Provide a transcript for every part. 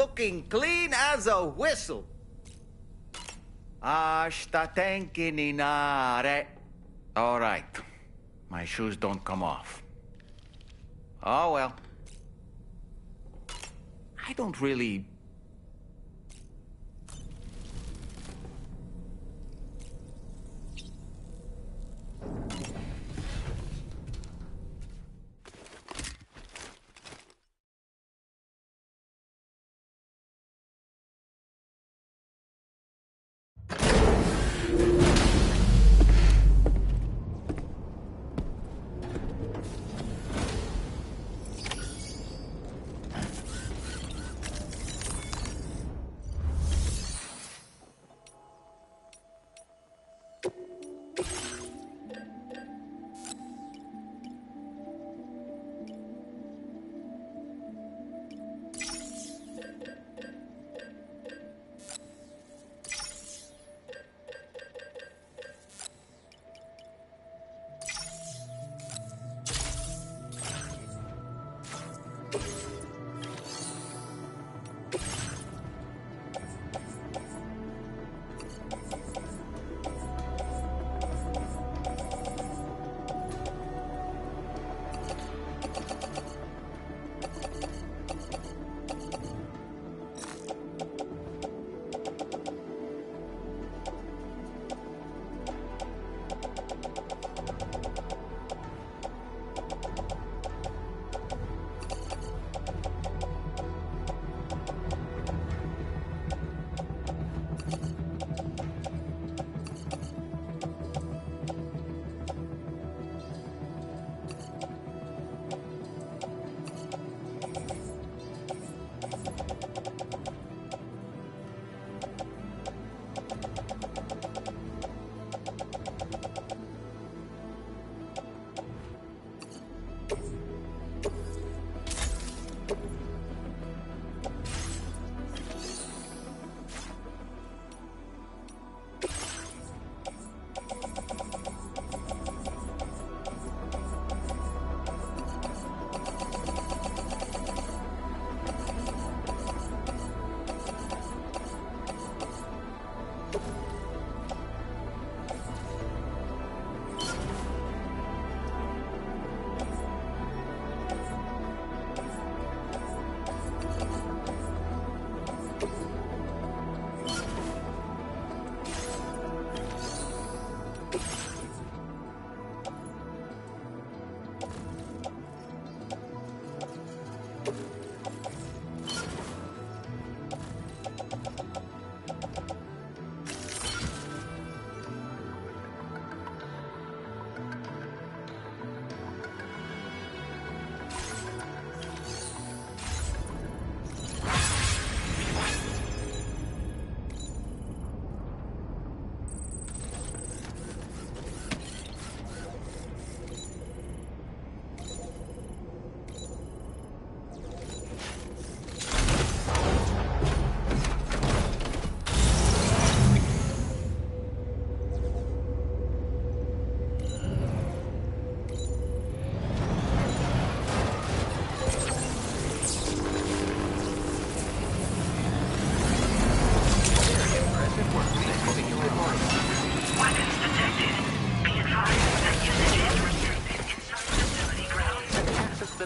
looking clean as a whistle. Sta tenkininare. All right. My shoes don't come off. Oh, well. I don't really...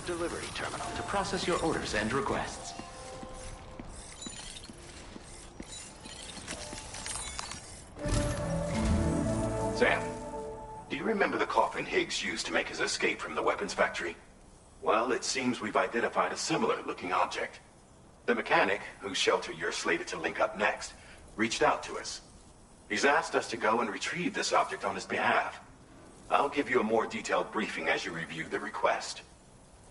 delivery terminal to process your orders and requests. Sam, do you remember the coffin Higgs used to make his escape from the weapons factory? Well, it seems we've identified a similar-looking object. The mechanic, whose shelter you're slated to link up next, reached out to us. He's asked us to go and retrieve this object on his behalf. I'll give you a more detailed briefing as you review the request.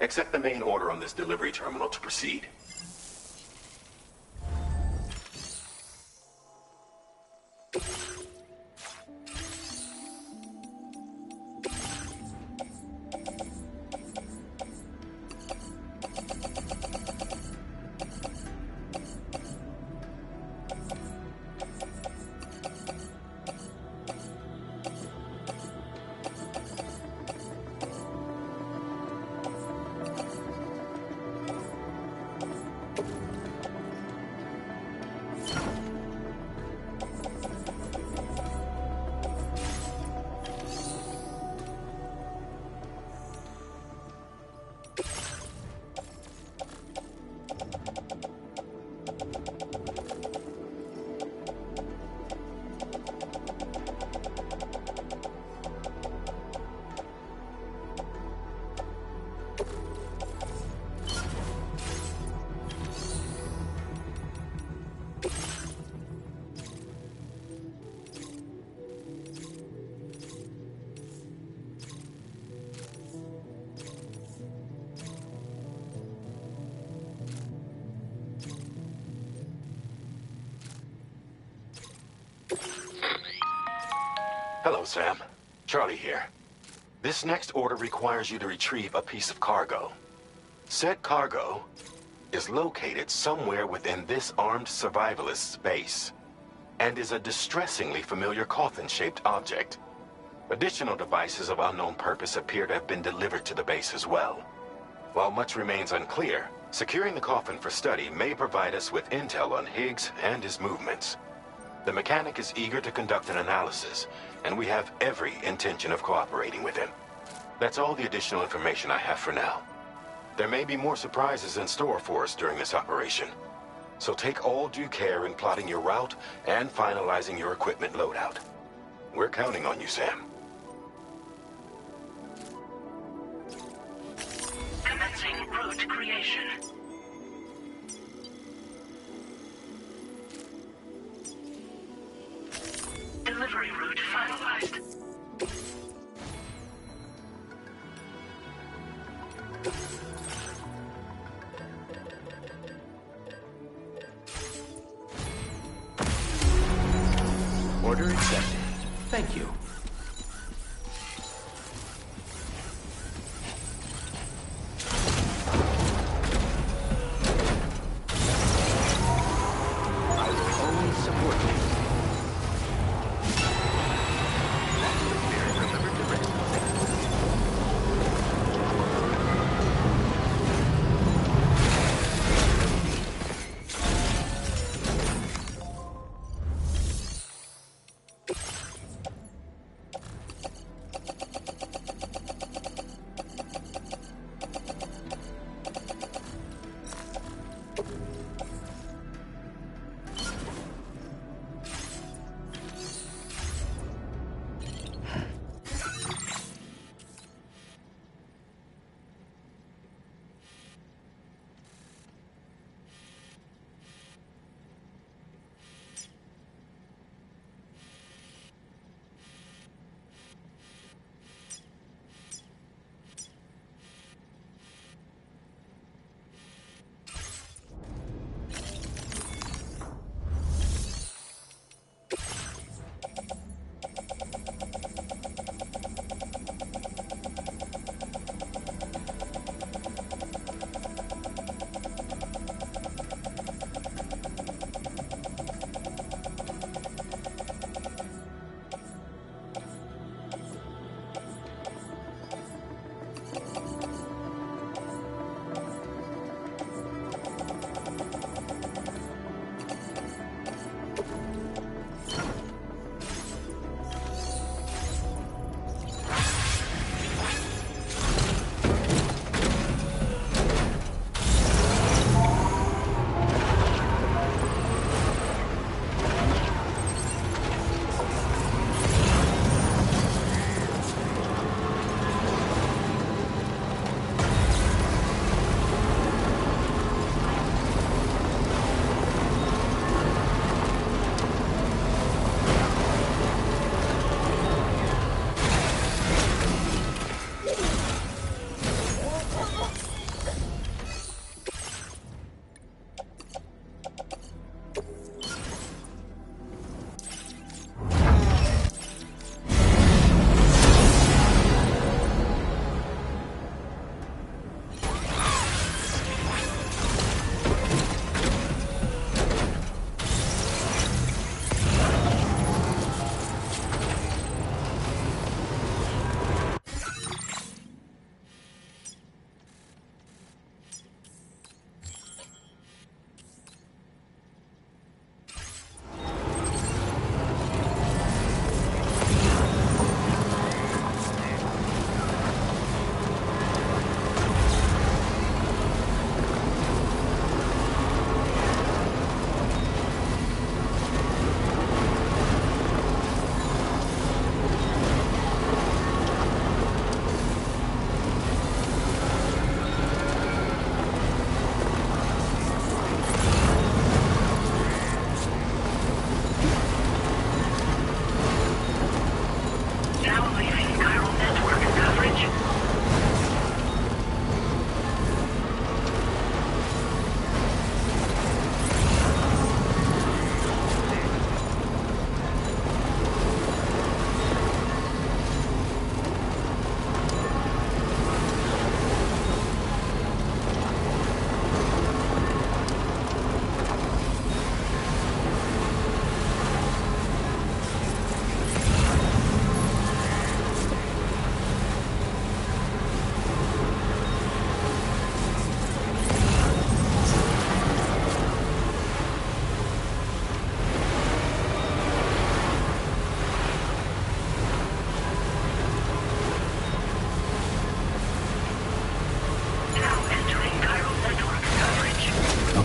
Accept the main order on this delivery terminal to proceed. Hello, Sam. Charlie here. This next order requires you to retrieve a piece of cargo. Said cargo is located somewhere within this armed survivalist's base, and is a distressingly familiar coffin-shaped object. Additional devices of unknown purpose appear to have been delivered to the base as well. While much remains unclear, securing the coffin for study may provide us with intel on Higgs and his movements. The mechanic is eager to conduct an analysis, and we have every intention of cooperating with him. That's all the additional information I have for now. There may be more surprises in store for us during this operation, so take all due care in plotting your route and finalizing your equipment loadout. We're counting on you, Sam. Commencing route creation. Delivery route finalized. Order accepted. Thank you. I will always support you. Remember to rest.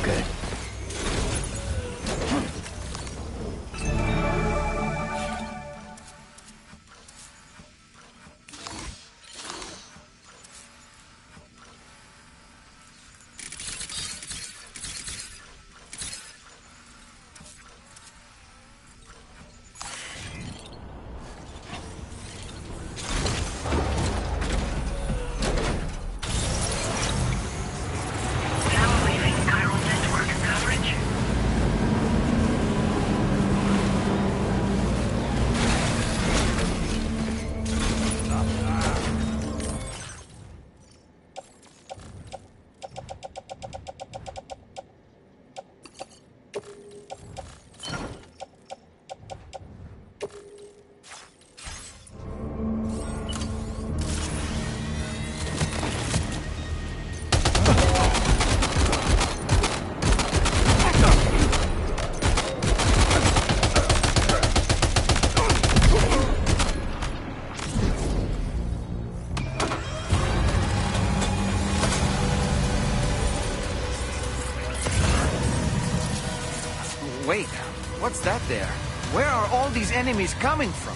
Okay. Now leaving chiral network coverage. Wait, what's that there? Where are all these enemies coming from?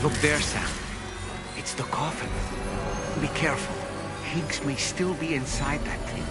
Look there, Sam. It's the coffin. Be careful. Higgs may still be inside that thing.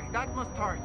boy, that must hurt.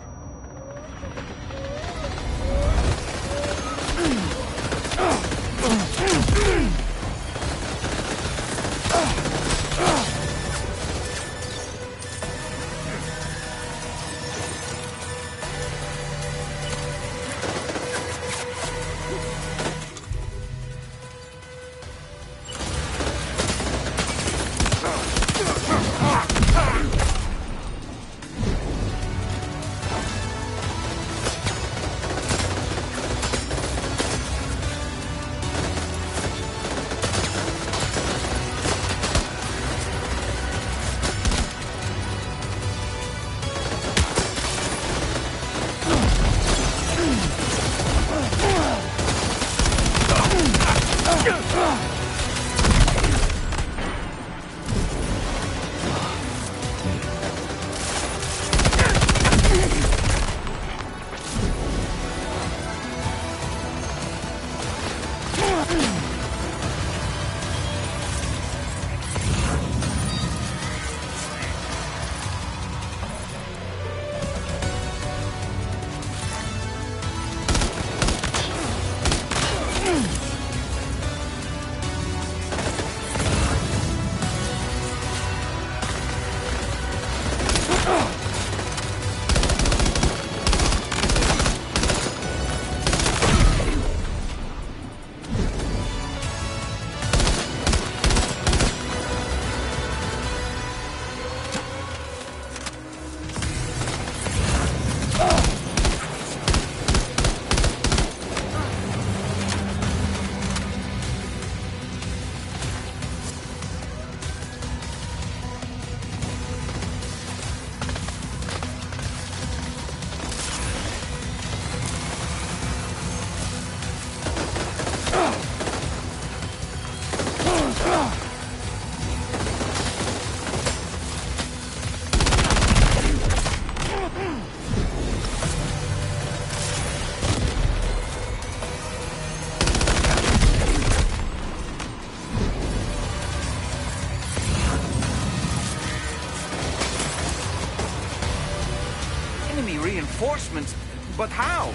Enemy reinforcements? But how?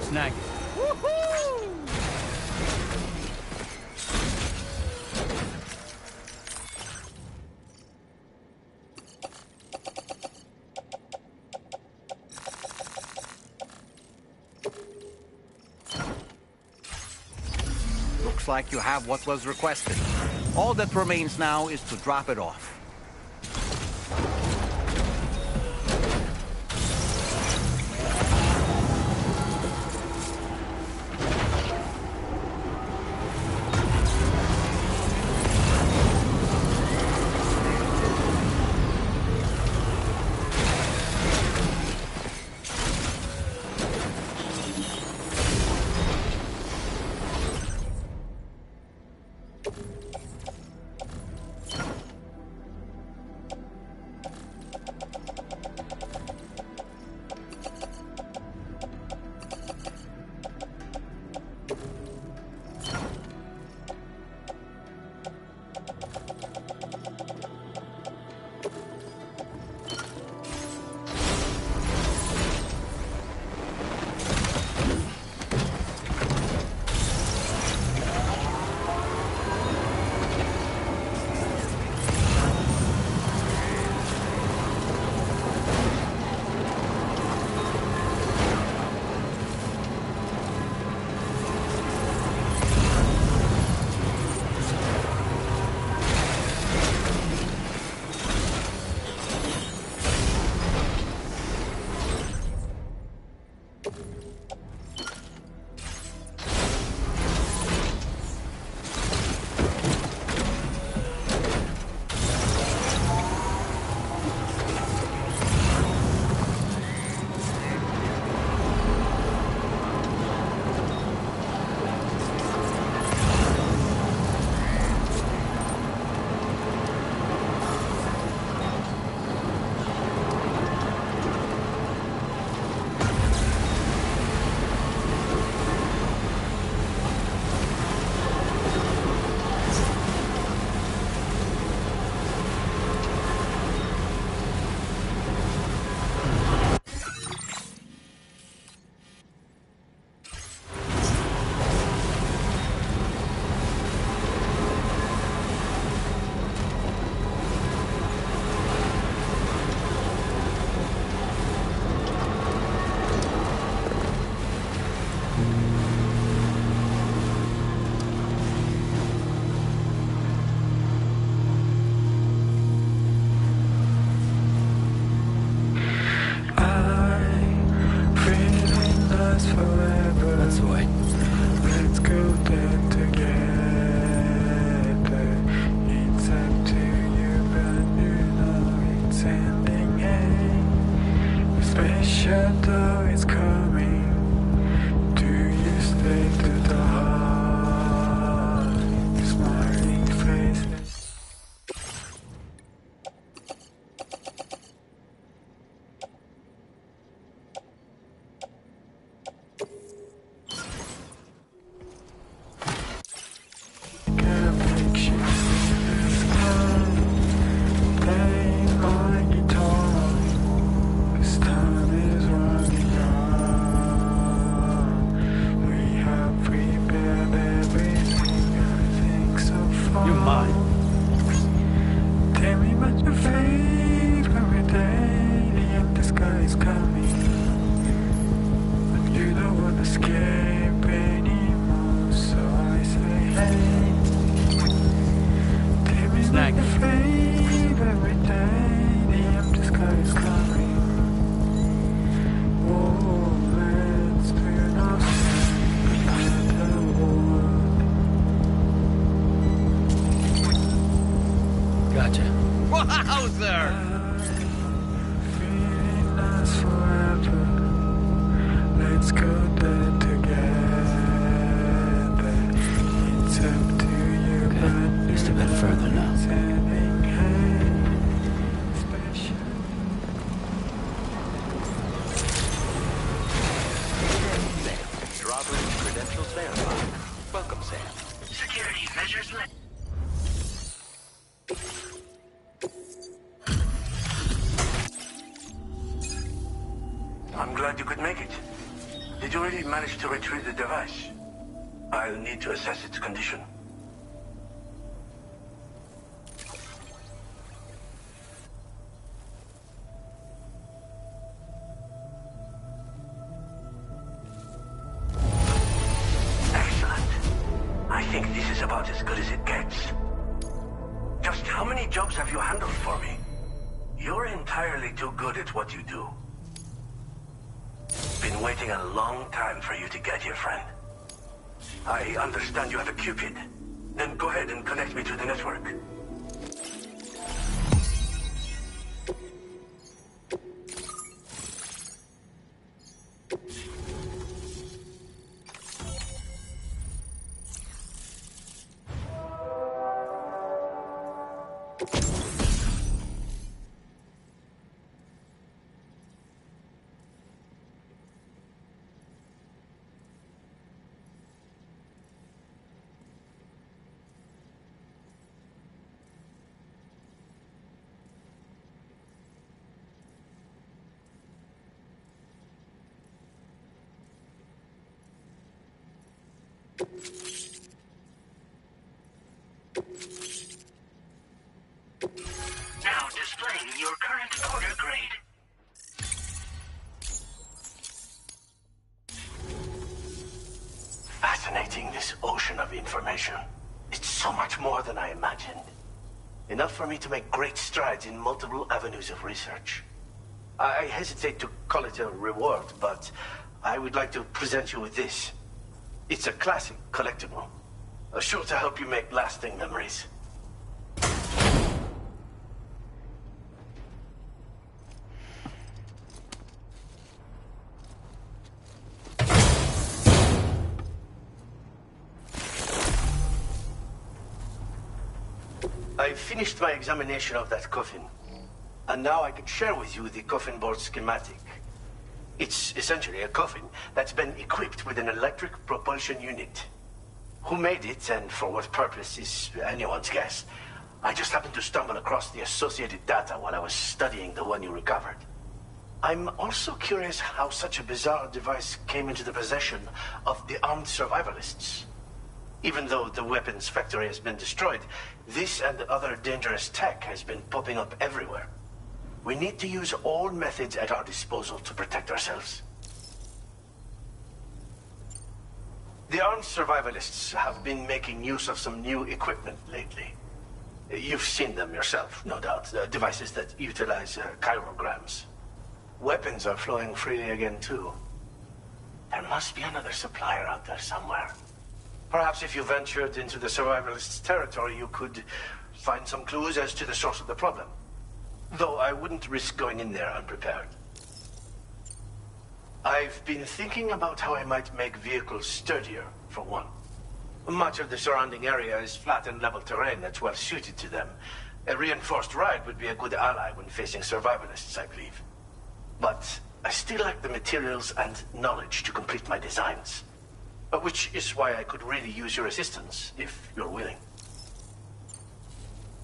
Snag. Looks like you have what was requested. All that remains now is to drop it off. I'm glad you could make it. Did you really manage to retrieve the device? I'll need to assess its condition. Excellent. I think this is about as good as it gets. Just how many jobs have you handled for me? You're entirely too good at what you do. Been waiting a long time for you to get here, friend. I understand you have a Cupid. Then go ahead and connect me to the network. fascinating, this ocean of information. It's so much more than I imagined. Enough for me to make great strides in multiple avenues of research. I hesitate to call it a reward, but I would like to present you with this. It's a classic collectible, sure to help you make lasting memories. I finished my examination of that coffin, and now I can share with you the coffin board schematic. It's essentially a coffin that's been equipped with an electric propulsion unit. Who made it and for what purpose is anyone's guess. I just happened to stumble across the associated data while I was studying the one you recovered. I'm also curious how such a bizarre device came into the possession of the armed survivalists. Even though the weapons factory has been destroyed, this and other dangerous tech has been popping up everywhere. We need to use all methods at our disposal to protect ourselves. The armed survivalists have been making use of some new equipment lately. You've seen them yourself, no doubt. Devices that utilize chirograms. Weapons are flowing freely again, too. There must be another supplier out there somewhere. Perhaps if you ventured into the survivalists' territory, you could find some clues as to the source of the problem. Though I wouldn't risk going in there unprepared. I've been thinking about how I might make vehicles sturdier, for one. Much of the surrounding area is flat and level terrain that's well suited to them. A reinforced ride would be a good ally when facing survivalists, I believe. But I still lack the materials and knowledge to complete my designs. Which is why I could really use your assistance, if you're willing.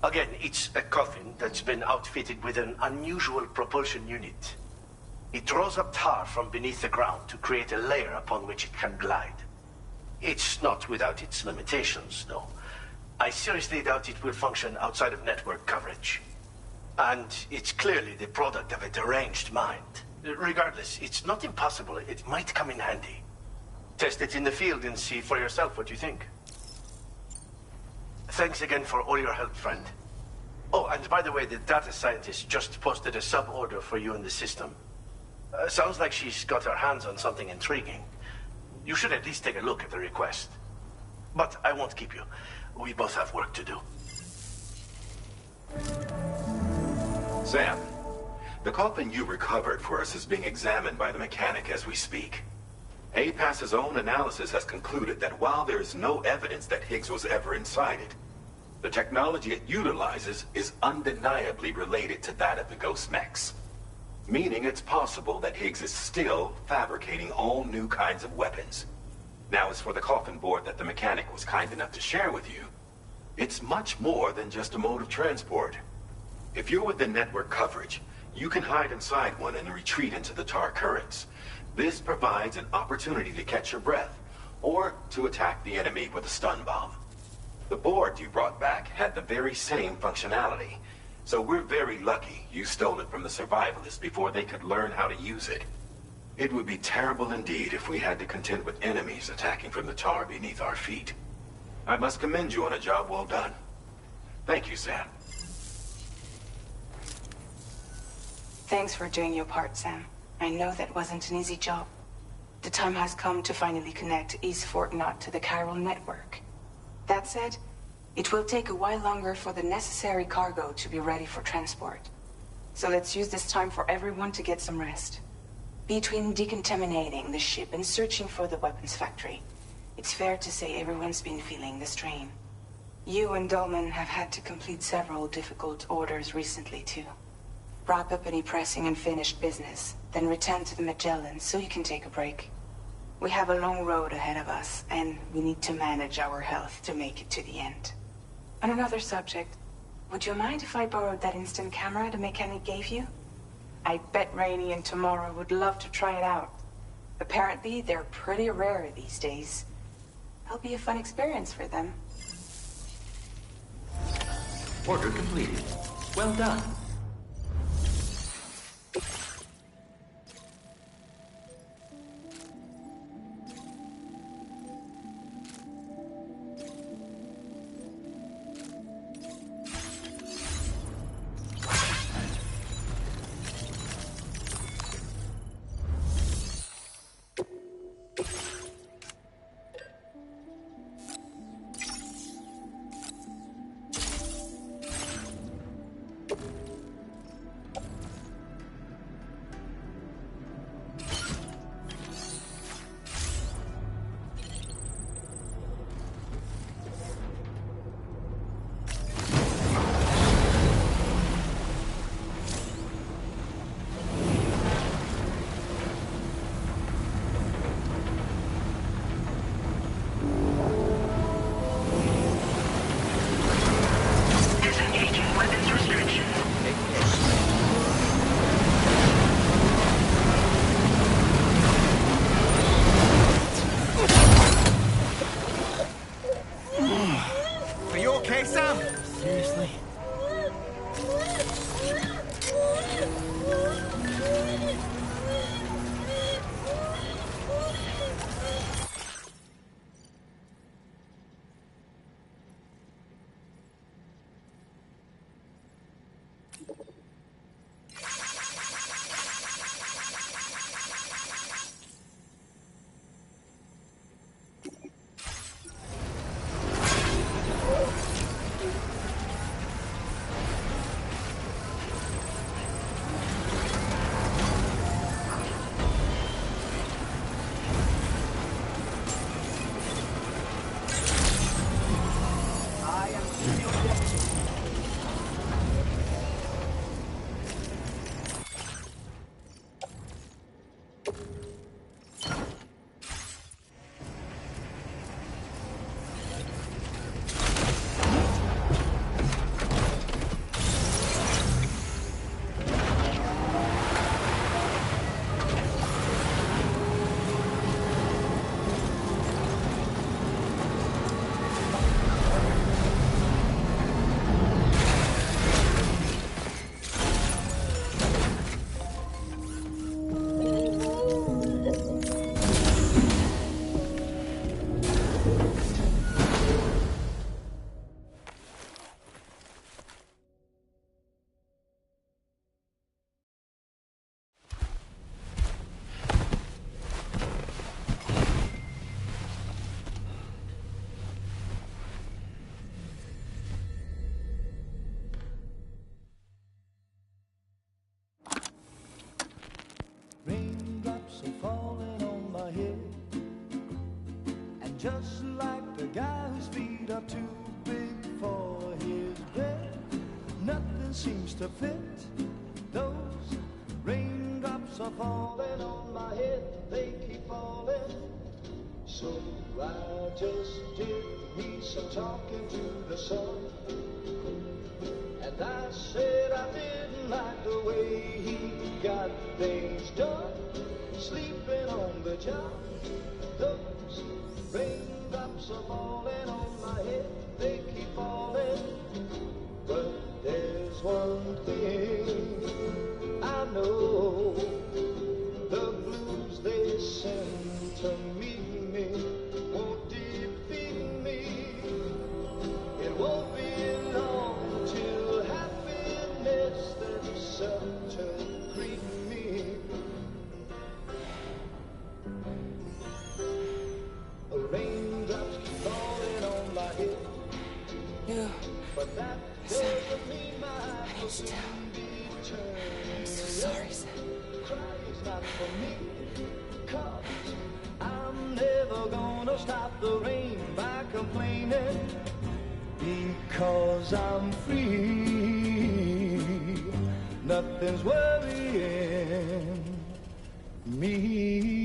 Again, it's a coffin that's been outfitted with an unusual propulsion unit. It draws up tar from beneath the ground to create a layer upon which it can glide. It's not without its limitations, though. I seriously doubt it will function outside of network coverage. And it's clearly the product of a deranged mind. Regardless, it's not impossible. It might come in handy. Test it in the field and see for yourself what you think. Thanks again for all your help, friend. Oh, and by the way, the data scientist just posted a sub-order for you in the system. Sounds like she's got her hands on something intriguing. You should at least take a look at the request. But I won't keep you. We both have work to do. Sam, the coffin you recovered for us is being examined by the mechanic as we speak. APAS's own analysis has concluded that while there is no evidence that Higgs was ever inside it, the technology it utilizes is undeniably related to that of the Ghost Mechs. Meaning it's possible that Higgs is still fabricating all new kinds of weapons. Now, as for the coffin board that the mechanic was kind enough to share with you, it's much more than just a mode of transport. If you're within network coverage, you can hide inside one and retreat into the tar currents. This provides an opportunity to catch your breath, or to attack the enemy with a stun bomb. The board you brought back had the very same functionality, so we're very lucky you stole it from the survivalists before they could learn how to use it. It would be terrible indeed if we had to contend with enemies attacking from the tar beneath our feet. I must commend you on a job well done. Thank you, Sam. Thanks for doing your part, Sam. I know that wasn't an easy job. The time has come to finally connect East Fort Knot to the chiral network. That said, it will take a while longer for the necessary cargo to be ready for transport. So let's use this time for everyone to get some rest. Between decontaminating the ship and searching for the weapons factory, it's fair to say everyone's been feeling the strain. You and Dolman have had to complete several difficult orders recently, too. Wrap up any pressing and finished business, then return to the Magellan so you can take a break. We have a long road ahead of us, and we need to manage our health to make it to the end. On another subject, would you mind if I borrowed that instant camera the mechanic gave you? I bet Rainey and Tomorrow would love to try it out. Apparently, they're pretty rare these days. It'll be a fun experience for them. Order completed. Well done. just like the guy whose feet are too big for his bed. Nothing seems to fit. Those raindrops are falling on my head, they keep falling. So I just did me some talking to the sun. And I said I didn't like the way he got things done. Sleeping on the job, those raindrops are falling on my head, they keep falling. But there's one thing I know, the blues they send to meet me won't defeat me. It won't be long till happiness themselves to greet me. Raindrops keep falling on my head. No. But that Sam, doesn't mean my I need house you to will be turned. I'm so sorry, Sam. Crying's not for me, 'cause I'm never gonna stop the rain by complaining, because I'm free. Nothing's worrying me.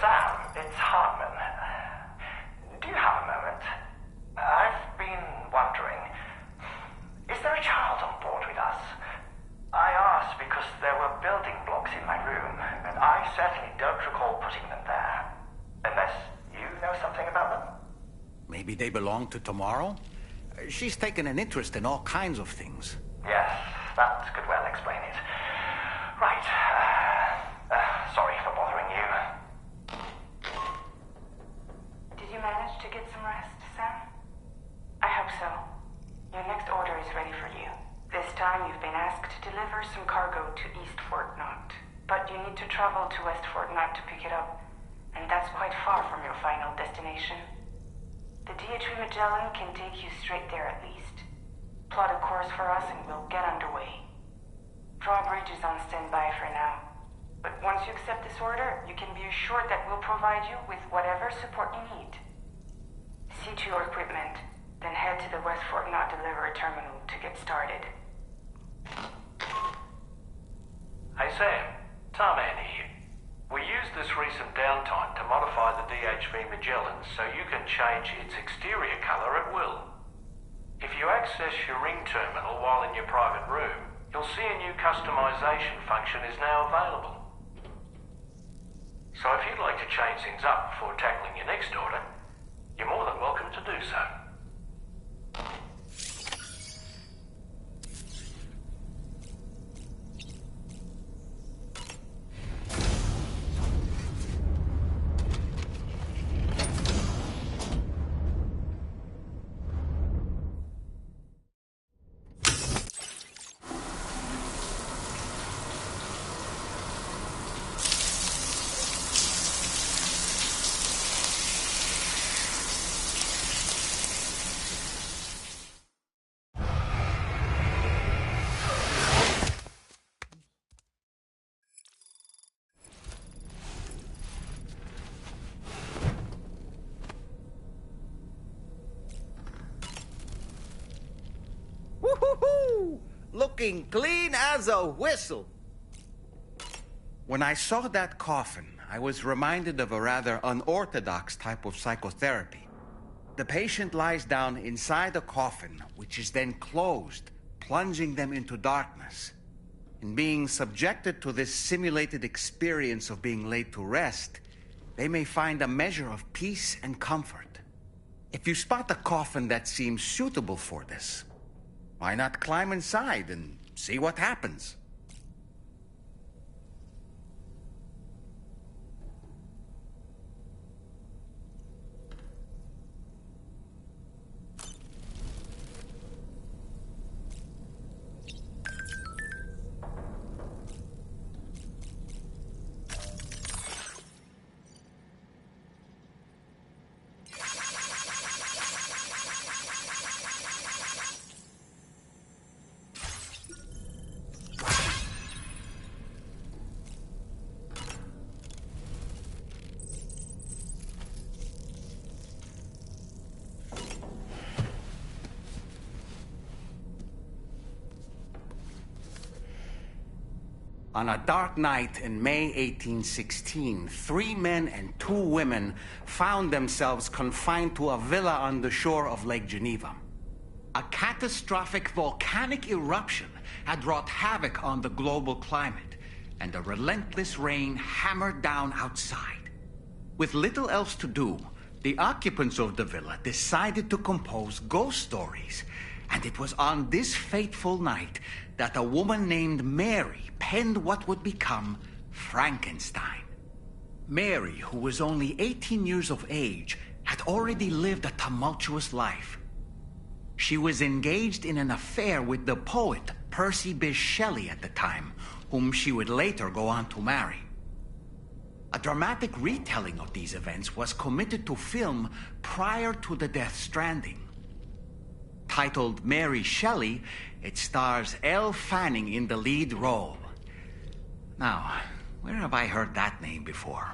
Sam, it's Hartman. Do you have a moment? I've been wondering, is there a child on board with us? I asked because there were building blocks in my room, and I certainly don't recall putting them there. Unless you know something about them? Maybe they belong to Tomorrow? She's taken an interest in all kinds of things. Yes, that could well explain it. Right. Sorry for bothering you. Did you manage to get some rest, Sam? I hope so. Your next order is ready for you. This time you've been asked to deliver some cargo to East Fort Knott. But you need to travel to West Fort Knott to pick it up. And that's quite far from your final destination. The DHV Magellan can take you straight there at least. Plot a course for us and we'll get underway. Drawbridge is on standby for now. But once you accept this order, you can be assured that we'll provide you with whatever support you need. See to your equipment, then head to the West Fort Knott delivery terminal to get started. Hey Sam, Tarman here. We used this recent downtime to modify the DHV Magellan so you can change its exterior colour at will. If you access your ring terminal while in your private room, you'll see a new customization function is now available. So if you'd like to change things up before tackling your next order, you're more than welcome to do so. Woo-hoo-hoo! Looking clean as a whistle. When I saw that coffin, I was reminded of a rather unorthodox type of psychotherapy. The patient lies down inside a coffin, which is then closed, plunging them into darkness. In being subjected to this simulated experience of being laid to rest, they may find a measure of peace and comfort. If you spot a coffin that seems suitable for this, why not climb inside and see what happens? On a dark night in May 1816, 3 men and 2 women found themselves confined to a villa on the shore of Lake Geneva. A catastrophic volcanic eruption had wrought havoc on the global climate, and a relentless rain hammered down outside. With little else to do, the occupants of the villa decided to compose ghost stories. And it was on this fateful night that a woman named Mary penned what would become Frankenstein. Mary, who was only 18 years of age, had already lived a tumultuous life. She was engaged in an affair with the poet Percy Bysshe Shelley at the time, whom she would later go on to marry. A dramatic retelling of these events was committed to film prior to the Death Stranding. Titled Mary Shelley, it stars Elle Fanning in the lead role. Now, where have I heard that name before?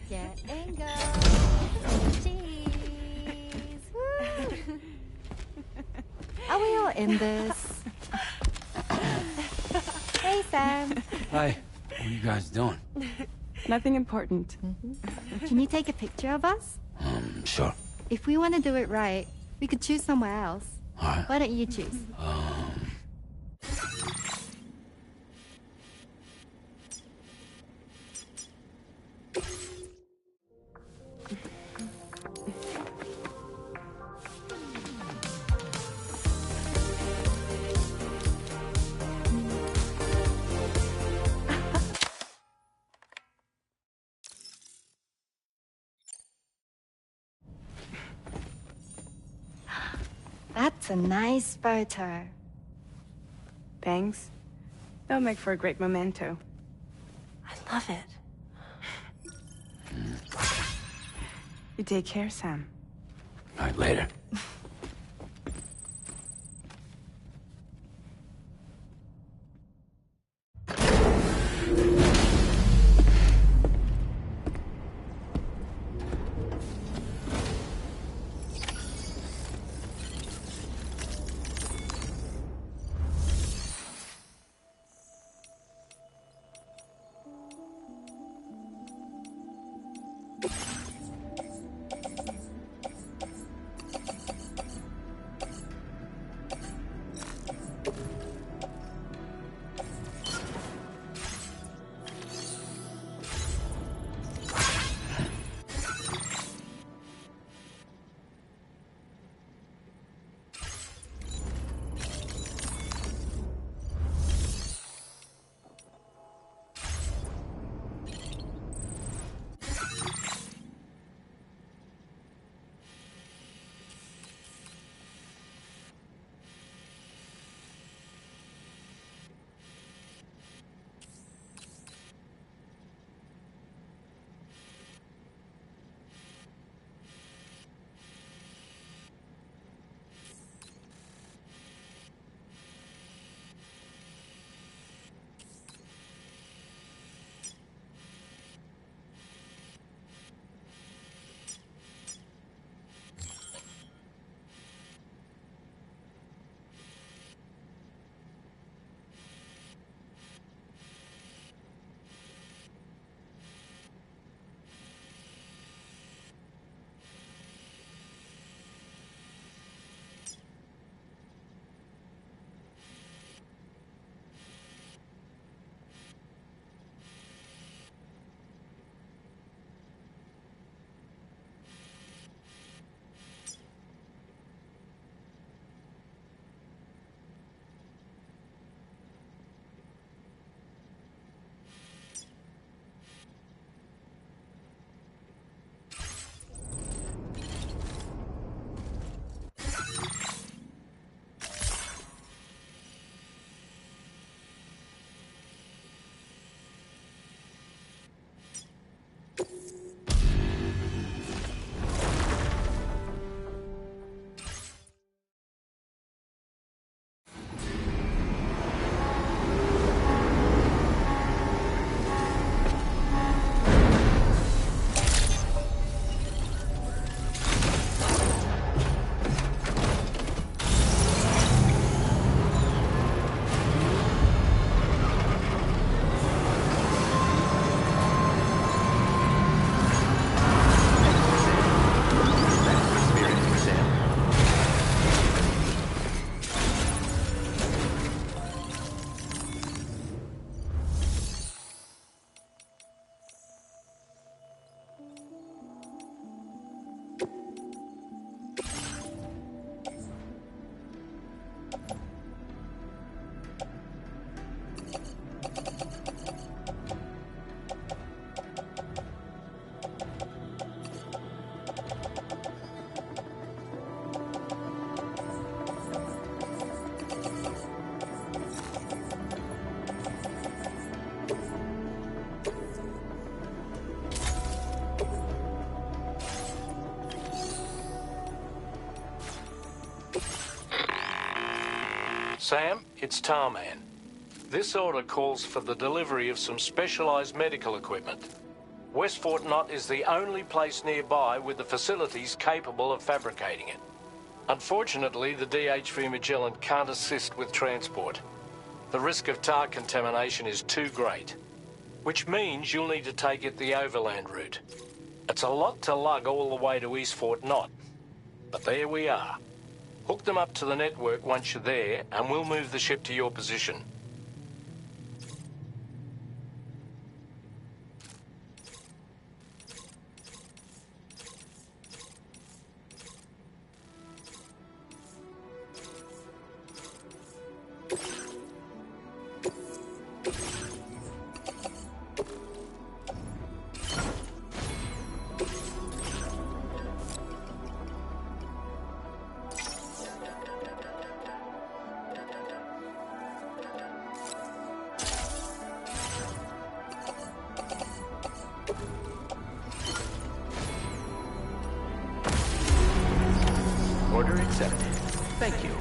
Get and go. Cheese. Woo. Are we all in this? Hey, Sam. Hi. What are you guys doing? Nothing important. Can you take a picture of us? Sure. If we want to do it right, we could choose somewhere else. All right. Why don't you choose? That's a nice photo. Thanks. They'll make for a great memento. I love it. You take care, Sam. All right, later. Sam, it's Tarman. This order calls for the delivery of some specialized medical equipment. West Fort Knott is the only place nearby with the facilities capable of fabricating it. Unfortunately, the DHV Magellan can't assist with transport. The risk of tar contamination is too great, which means you'll need to take it the overland route. It's a lot to lug all the way to East Fort Knott, but there we are. Hook them up to the network once you're there, and we'll move the ship to your position. Order accepted. Thank you.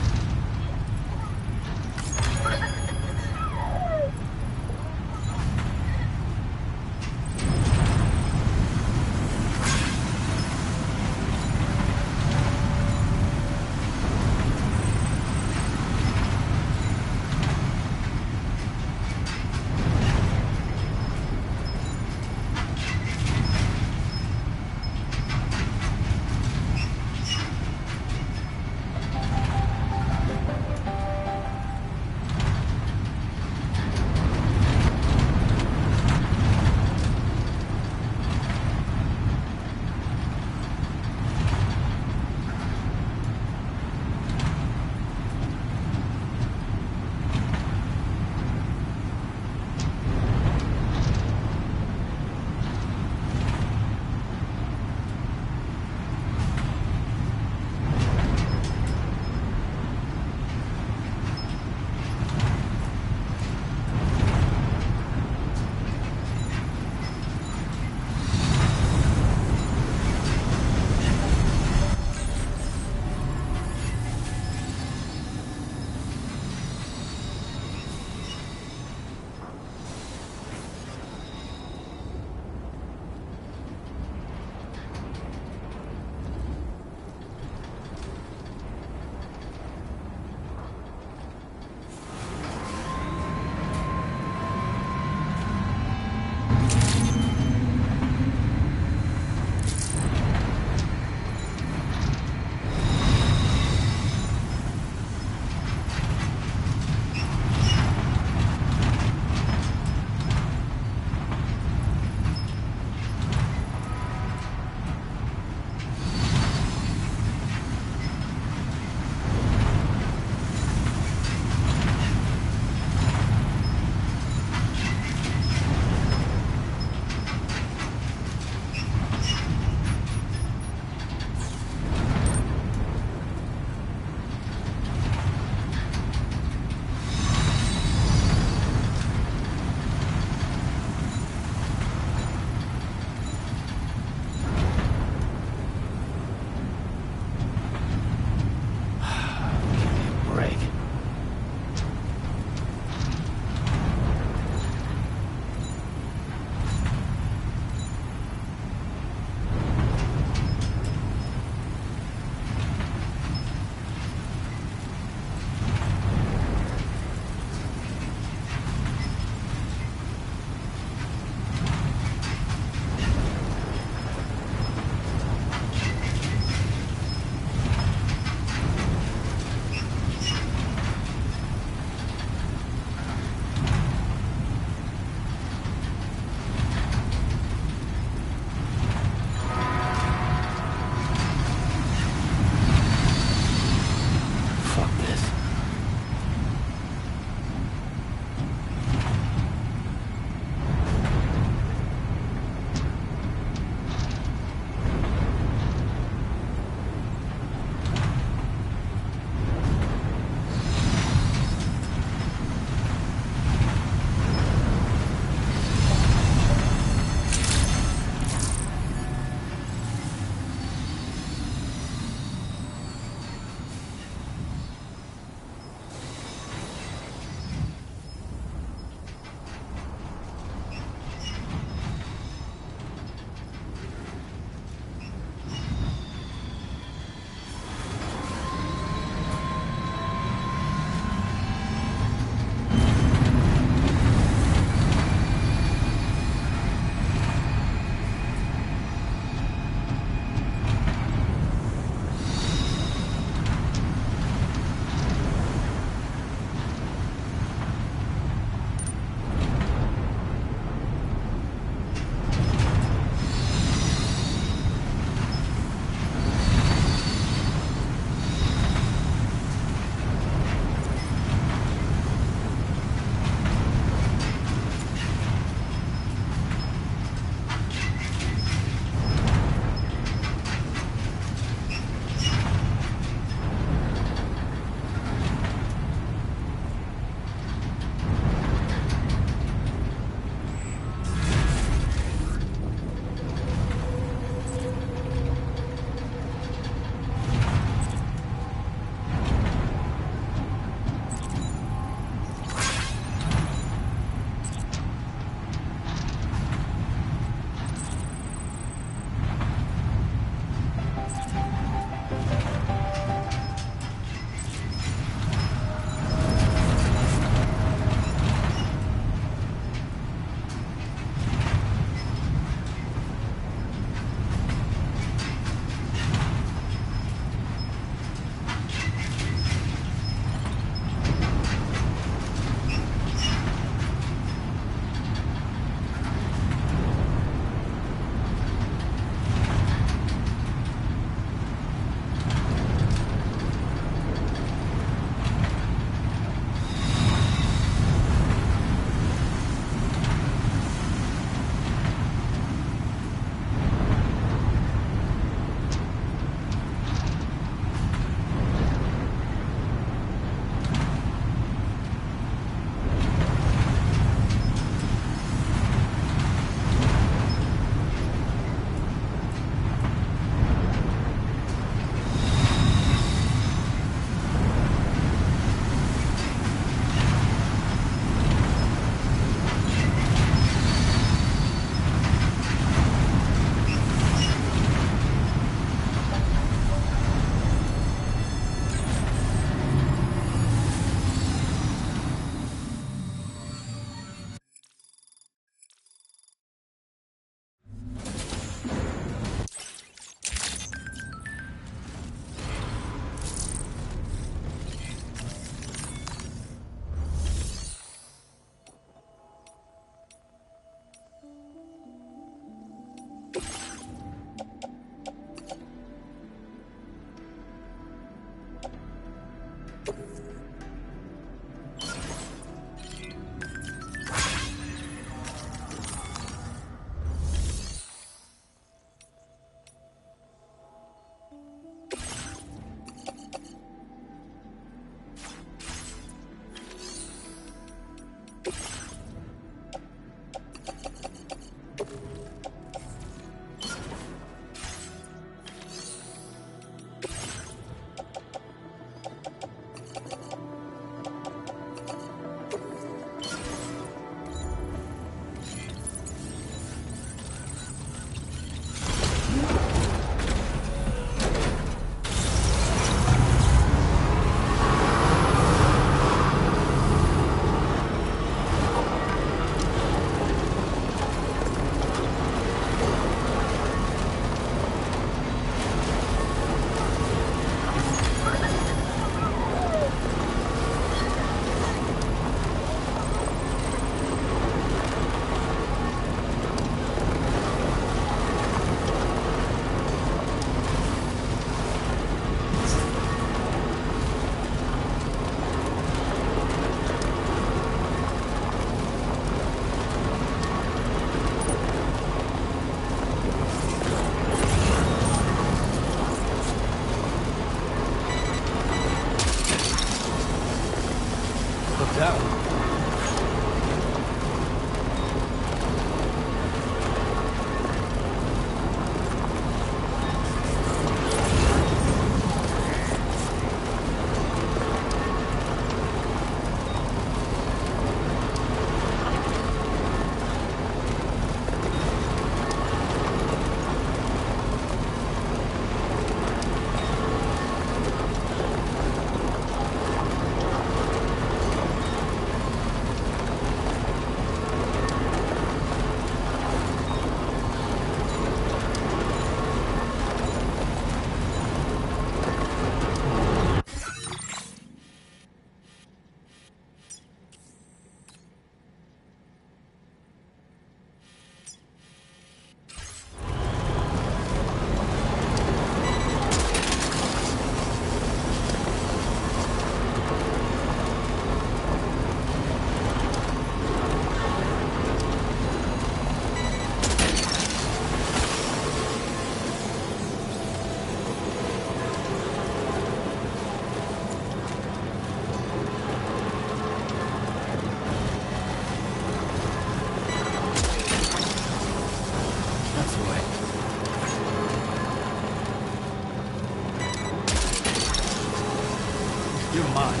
You're mine.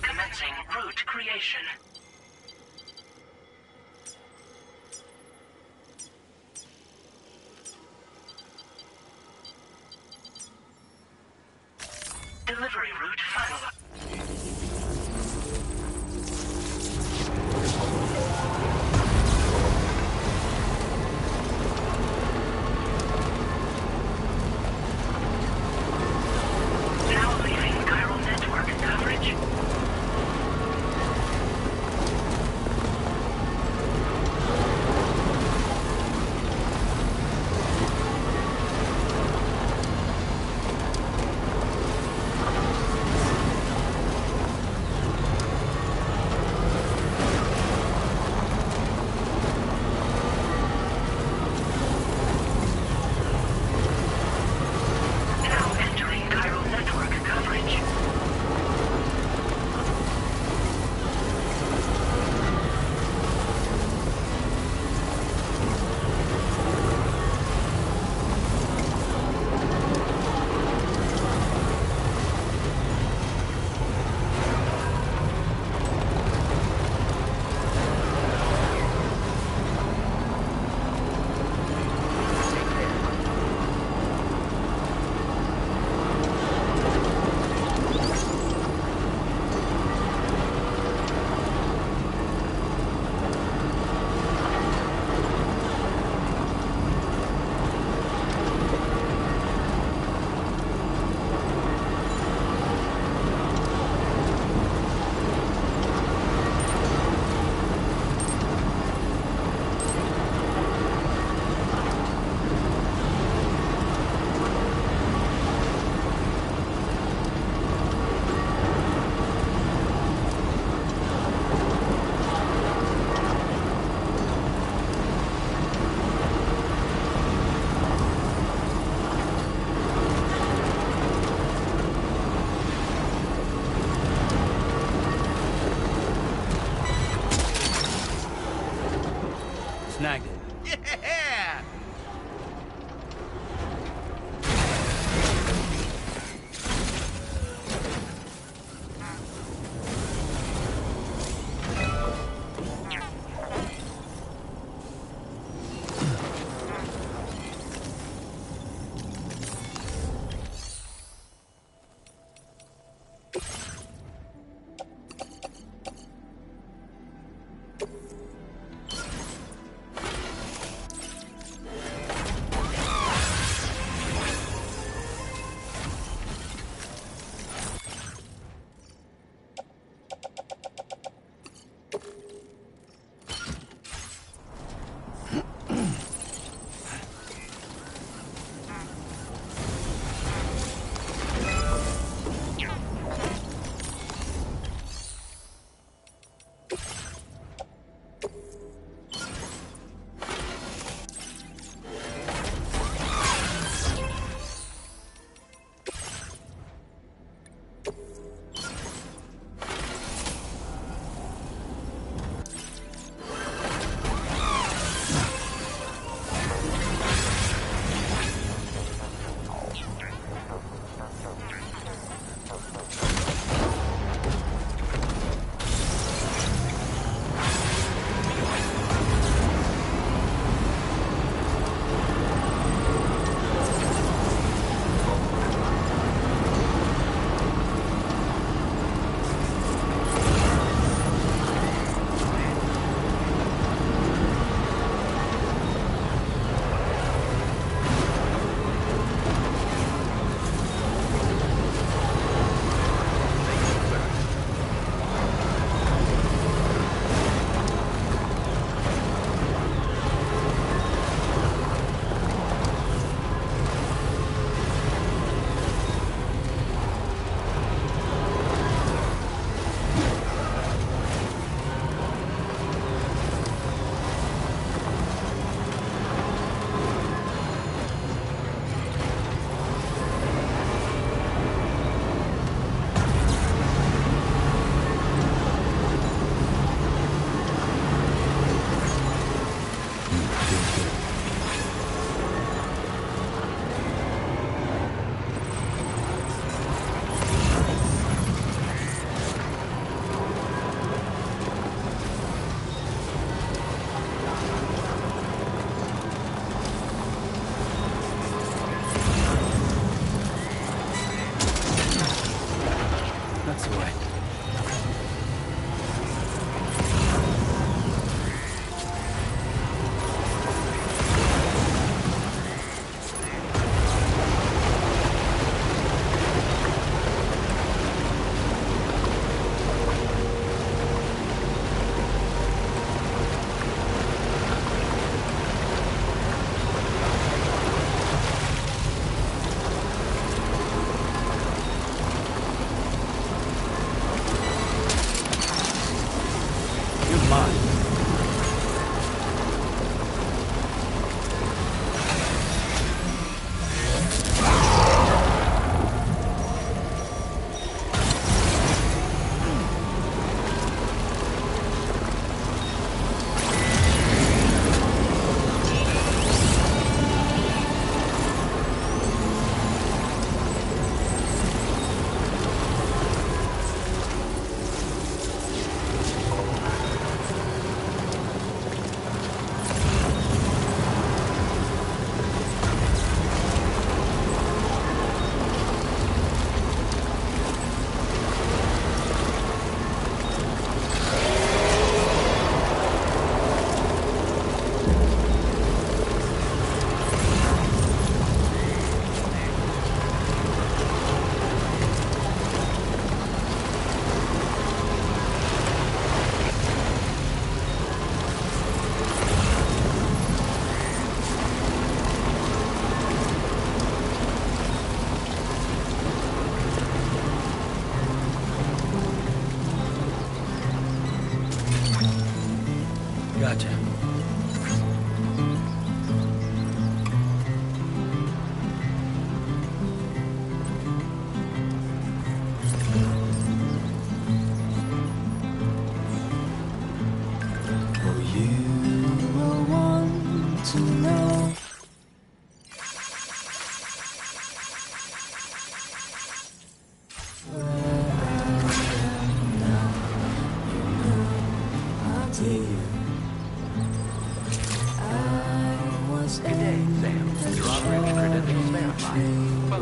Commencing route creation. Delivery route finalized. Now leaving chiral network coverage.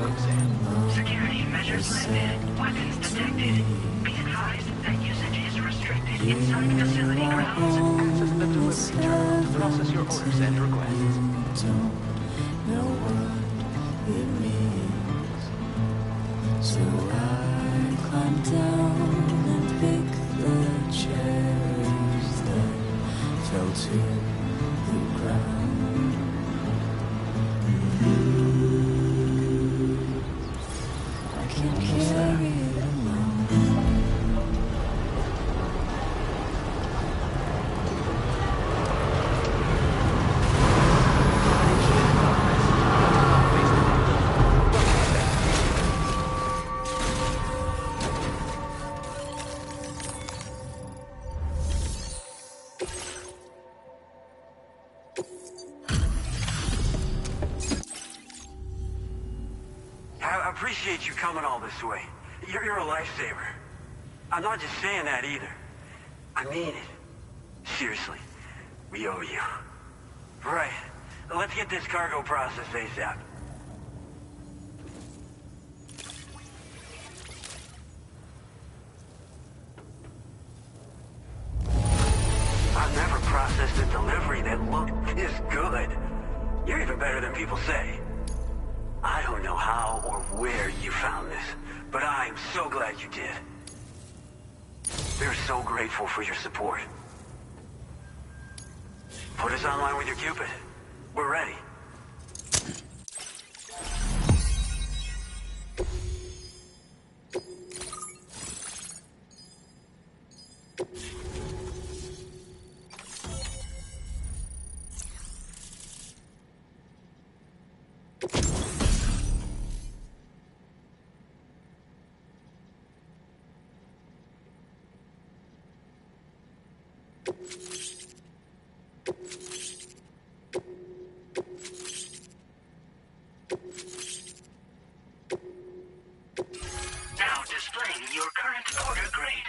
welcome, Sam. Security measures lifted. Weapons detected. Be advised that usage is restricted inside facility grounds. Access the delivery terminal to process your orders and requests. Don't know what it means, so I climb down and pick the cherries that fell to the ground. I can't carry it alone. I appreciate you coming all this way. You're a lifesaver. I'm not just saying that either. I mean it. Seriously, we owe you. Right. Let's get this cargo processed ASAP. I've never processed a delivery that looked this good. You're even better than people say. I don't know how or where you found this, but I'm so glad you did. We're so grateful for your support. Put us online with your Cupid. We're ready. Now displaying your current order grade.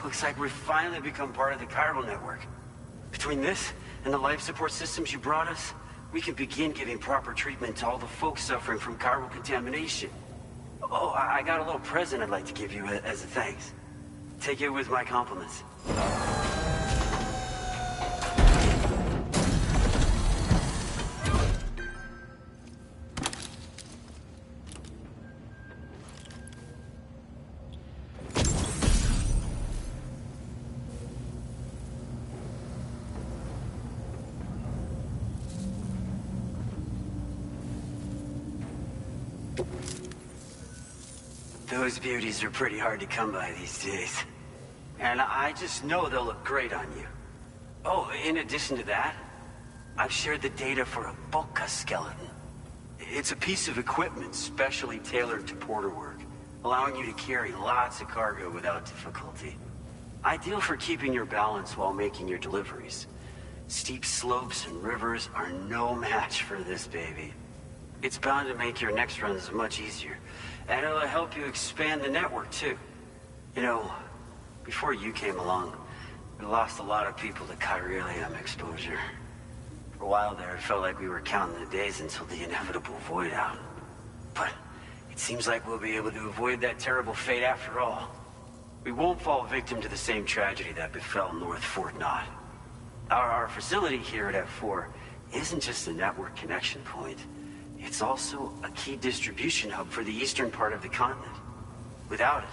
Looks like we've finally become part of the chiral network. Between this and the life support systems you brought us, we can begin giving proper treatment to all the folks suffering from chiral contamination. Oh, I got a little present I'd like to give you as a thanks. Take it with my compliments. Those beauties are pretty hard to come by these days. And I just know they'll look great on you. Oh, in addition to that, I've shared the data for a Boca skeleton. It's a piece of equipment specially tailored to porter work, allowing you to carry lots of cargo without difficulty. Ideal for keeping your balance while making your deliveries. Steep slopes and rivers are no match for this baby. It's bound to make your next runs much easier. And it'll help you expand the network, too. You know, before you came along, we lost a lot of people to chiralium exposure. For a while there, it felt like we were counting the days until the inevitable void out. But it seems like we'll be able to avoid that terrible fate after all. We won't fall victim to the same tragedy that befell North Fort Knott. Our facility here at F4 isn't just a network connection point. It's also a key distribution hub for the eastern part of the continent. Without it,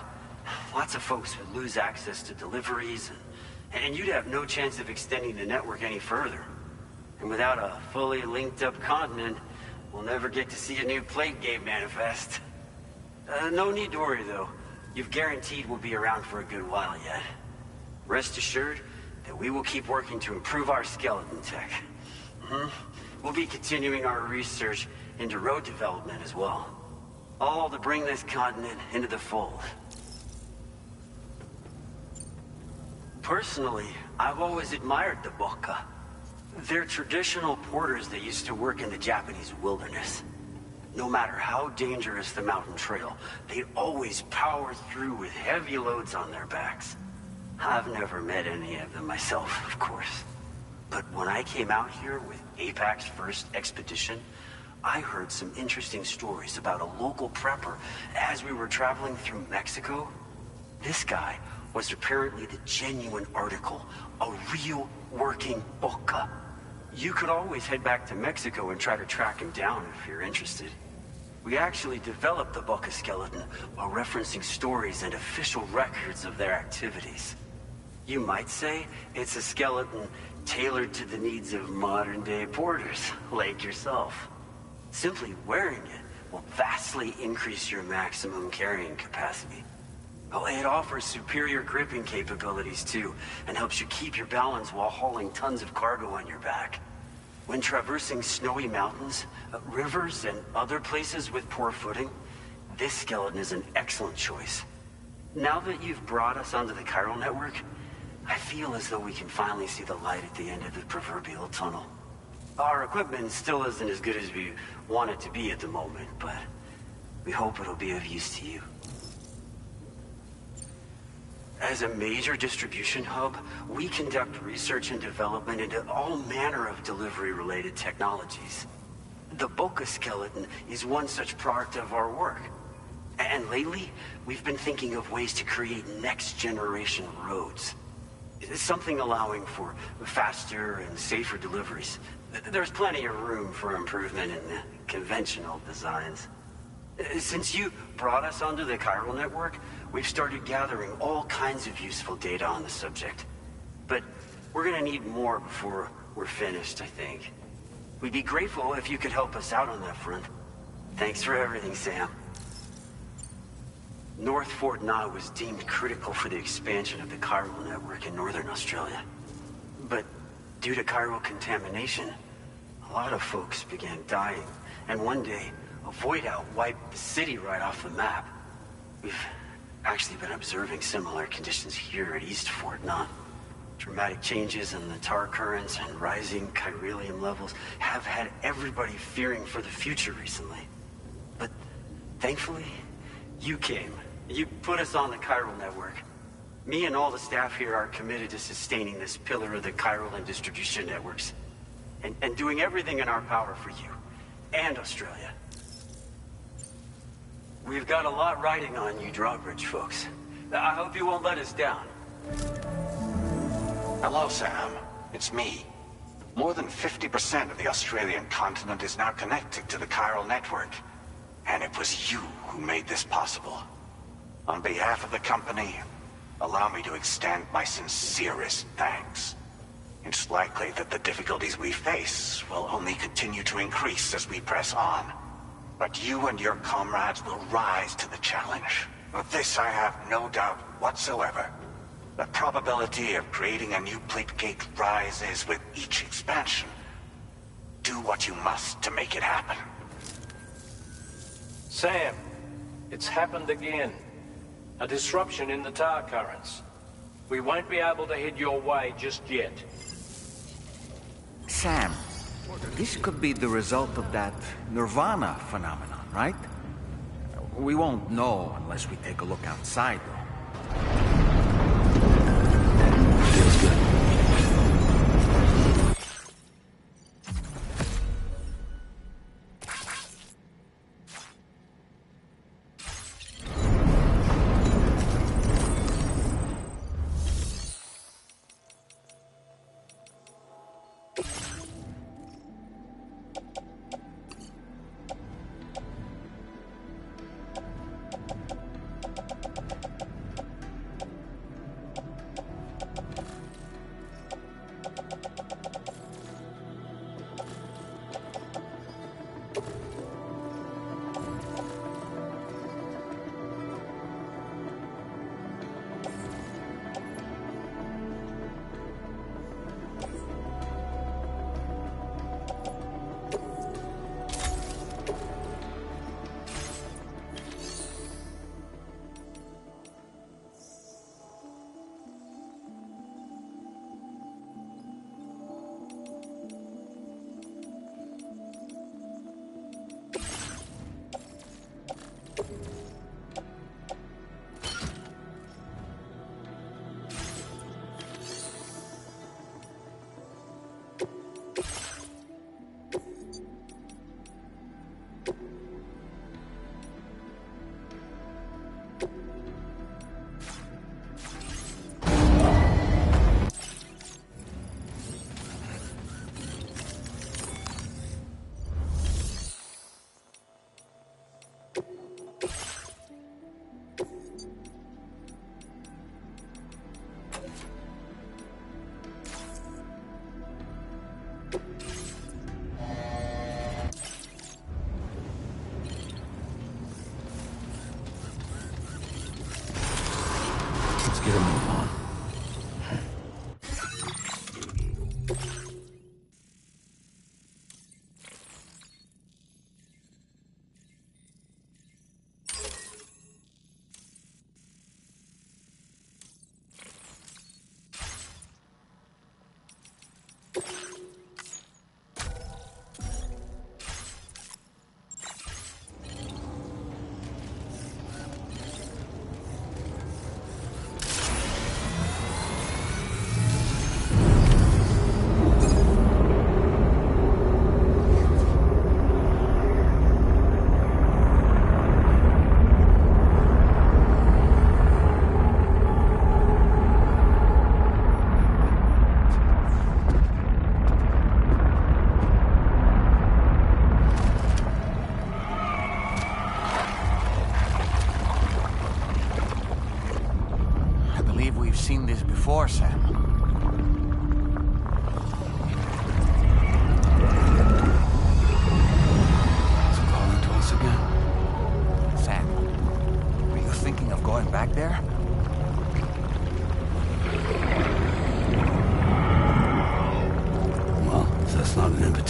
lots of folks would lose access to deliveries, and you'd have no chance of extending the network any further. And without a fully linked up continent, we'll never get to see a new plague game manifest. No need to worry, though. You've guaranteed we'll be around for a good while yet. Rest assured that we will keep working to improve our skeleton tech. We'll be continuing our research into road development as well. All to bring this continent into the fold. Personally, I've always admired the Boca. They're traditional porters that used to work in the Japanese wilderness. No matter how dangerous the mountain trail, they'd always power through with heavy loads on their backs. I've never met any of them myself, of course. But when I came out here with APAC's first expedition, I heard some interesting stories about a local prepper as we were traveling through Mexico. This guy was apparently the genuine article, a real working boca. You could always head back to Mexico and try to track him down if you're interested. We actually developed the boca skeleton while referencing stories and official records of their activities. You might say it's a skeleton tailored to the needs of modern-day porters, like yourself. Simply wearing it will vastly increase your maximum carrying capacity. Oh, it offers superior gripping capabilities too, and helps you keep your balance while hauling tons of cargo on your back. When traversing snowy mountains, rivers, and other places with poor footing, this skeleton is an excellent choice. Now that you've brought us onto the chiral network, I feel as though we can finally see the light at the end of the proverbial tunnel. Our equipment still isn't as good as we want it to be at the moment, but we hope it'll be of use to you. As a major distribution hub, we conduct research and development into all manner of delivery-related technologies. The boca skeleton is one such product of our work. And lately, we've been thinking of ways to create next-generation roads. Something allowing for faster and safer deliveries. There's plenty of room for improvement in the conventional designs. Since you brought us onto the chiral network, we've started gathering all kinds of useful data on the subject. But we're gonna need more before we're finished, I think. We'd be grateful if you could help us out on that front. Thanks for everything, Sam. North Fort Knott was deemed critical for the expansion of the chiral network in northern Australia. But due to chiral contamination, a lot of folks began dying, and one day, a void out wiped the city right off the map. We've actually been observing similar conditions here at East Fort Knott. Dramatic changes in the tar currents and rising chiralium levels have had everybody fearing for the future recently. But thankfully, you came. You put us on the chiral network. Me and all the staff here are committed to sustaining this pillar of the chiral and distribution networks. And doing everything in our power for you. And Australia. We've got a lot riding on you drawbridge folks. I hope you won't let us down. Hello, Sam. It's me. More than 50% of the Australian continent is now connected to the chiral network. And it was you who made this possible. On behalf of the company, allow me to extend my sincerest thanks. It's likely that the difficulties we face will only continue to increase as we press on. But you and your comrades will rise to the challenge. Of this I have no doubt whatsoever. The probability of creating a new plate gate rises with each expansion. Do what you must to make it happen. Sam, it's happened again. A disruption in the tar currents. We won't be able to head your way just yet. Sam, this could be the result of that Nirvana phenomenon, right? We won't know unless we take a look outside, though. Feels good.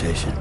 reputation.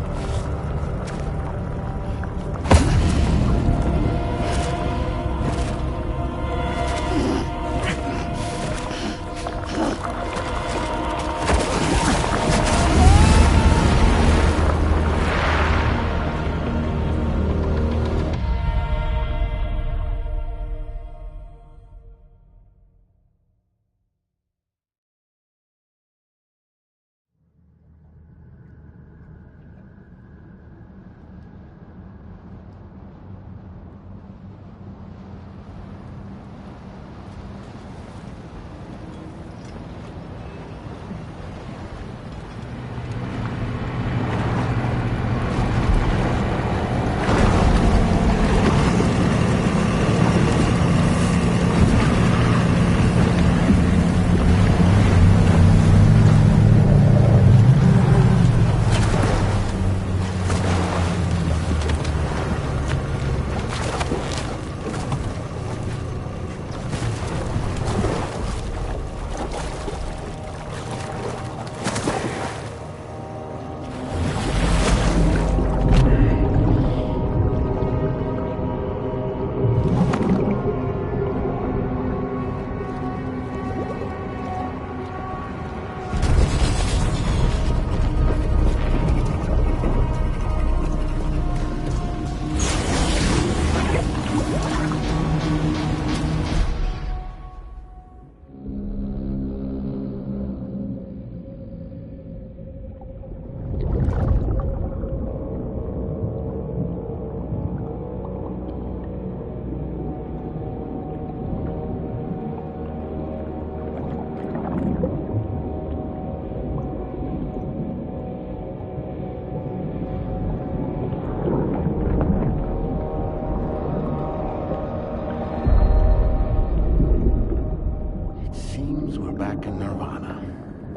Back in Nirvana,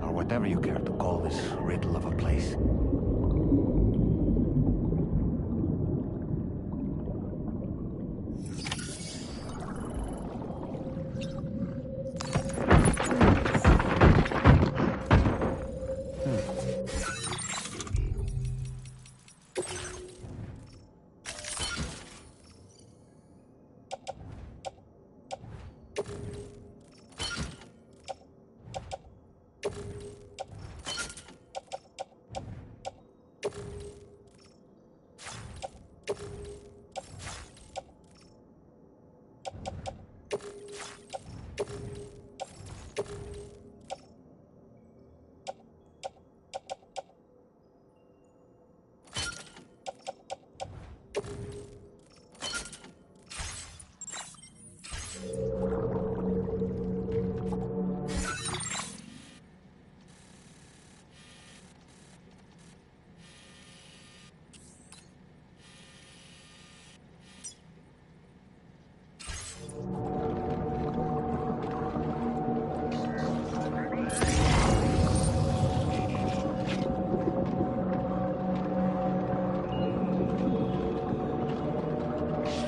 or whatever you care to call this riddle of a place.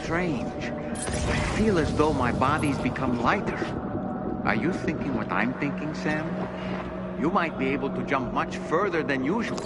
Strange. I feel as though my body's become lighter. Are you thinking what I'm thinking, Sam? You might be able to jump much further than usual.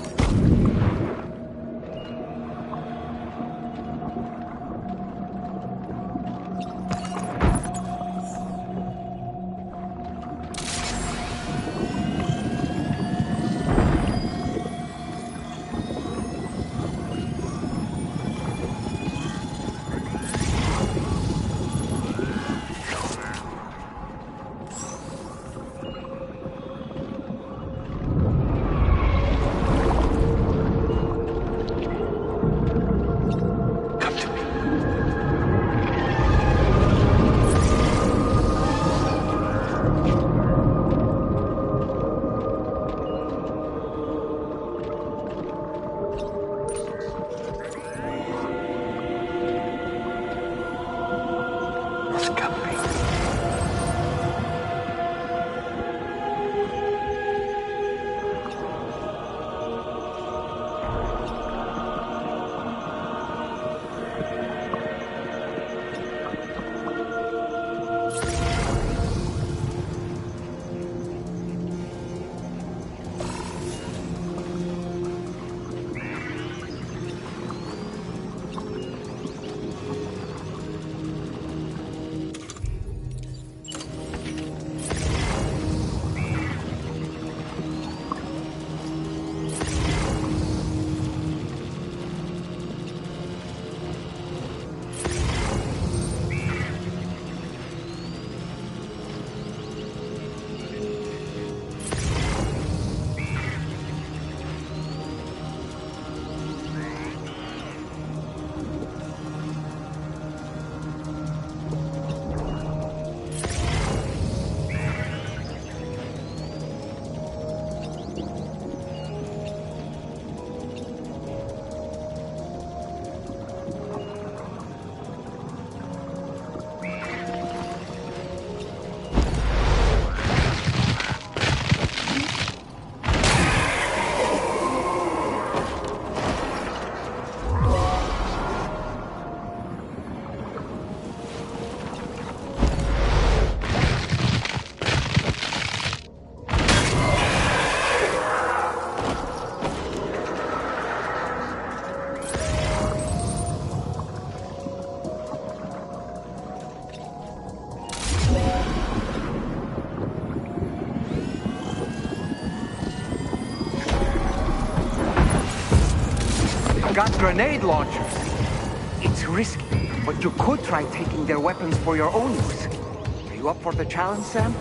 got grenade launchers. It's risky, but you could try taking their weapons for your own use. Are you up for the challenge, Sam?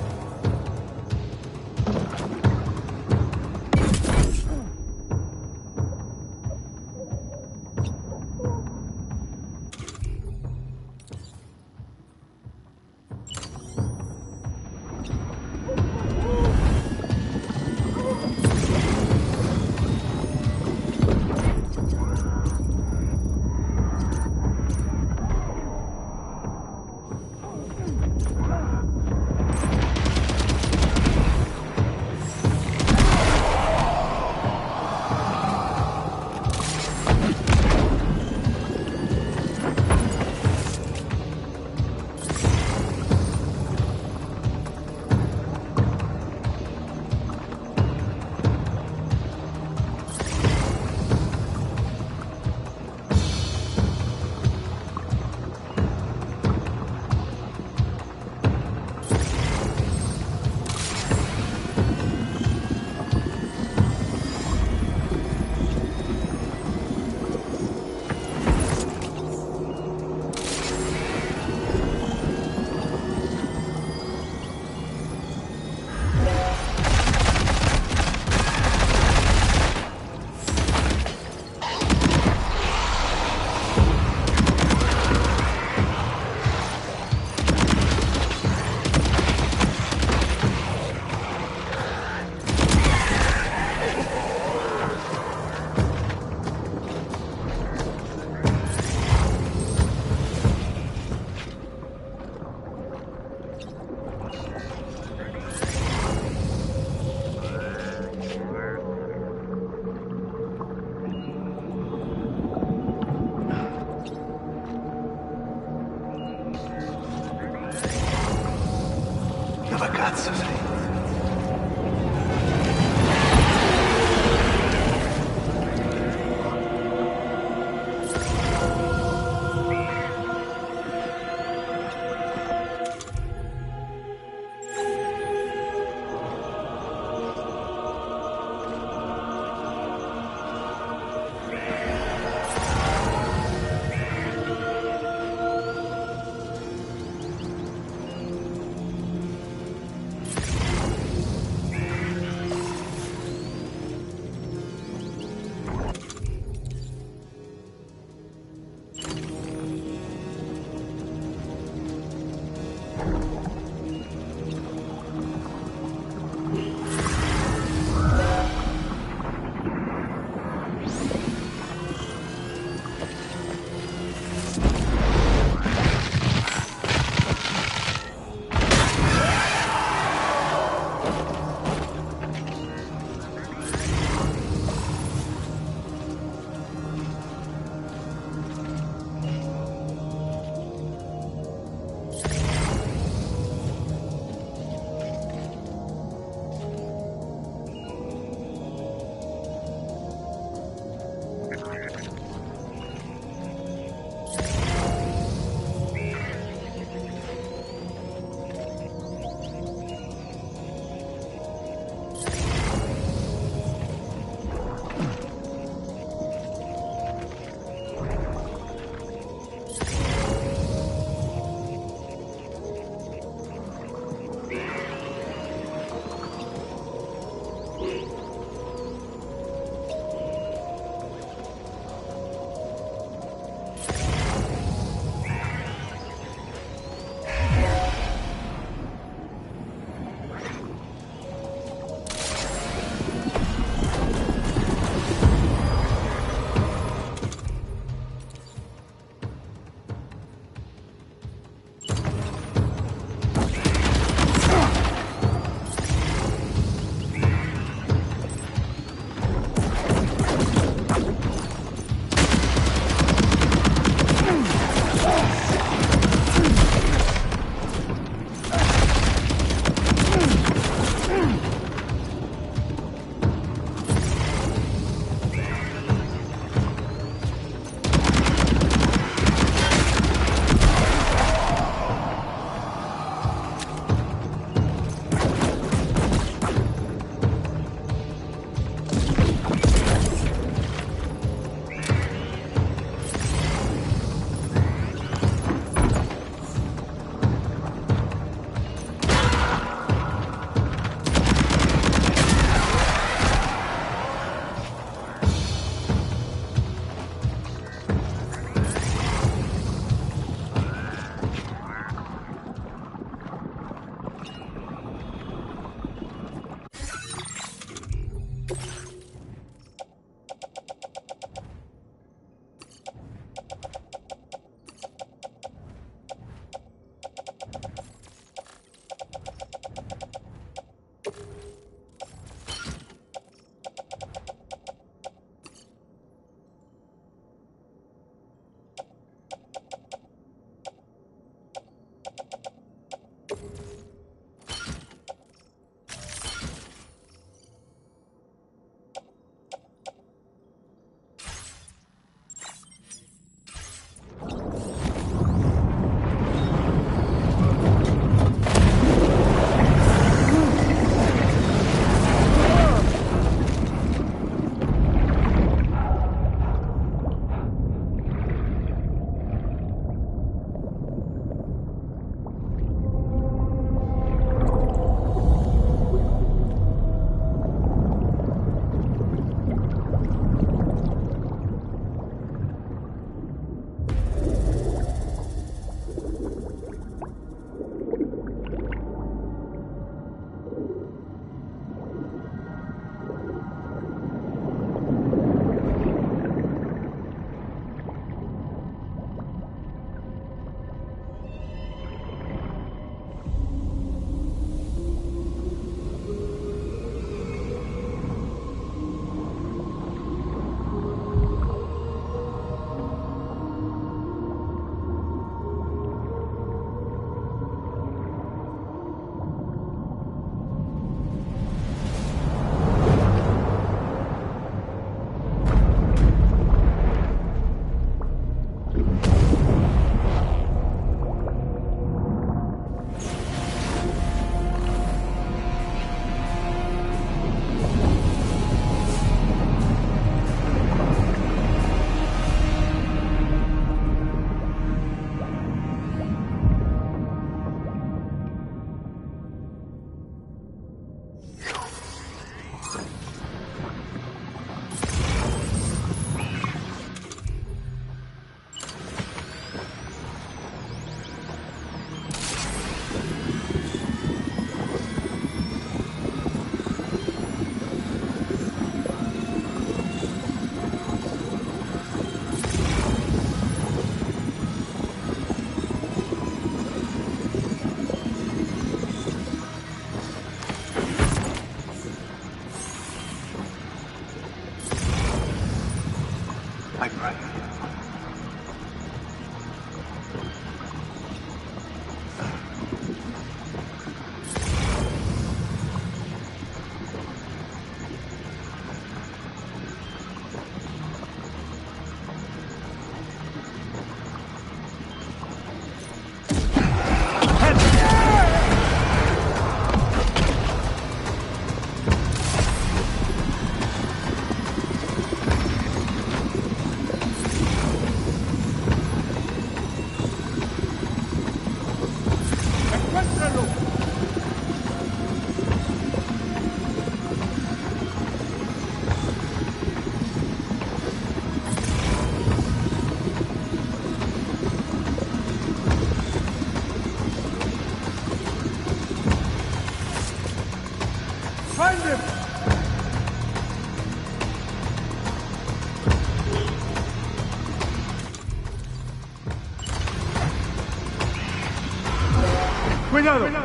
¡Cuidado!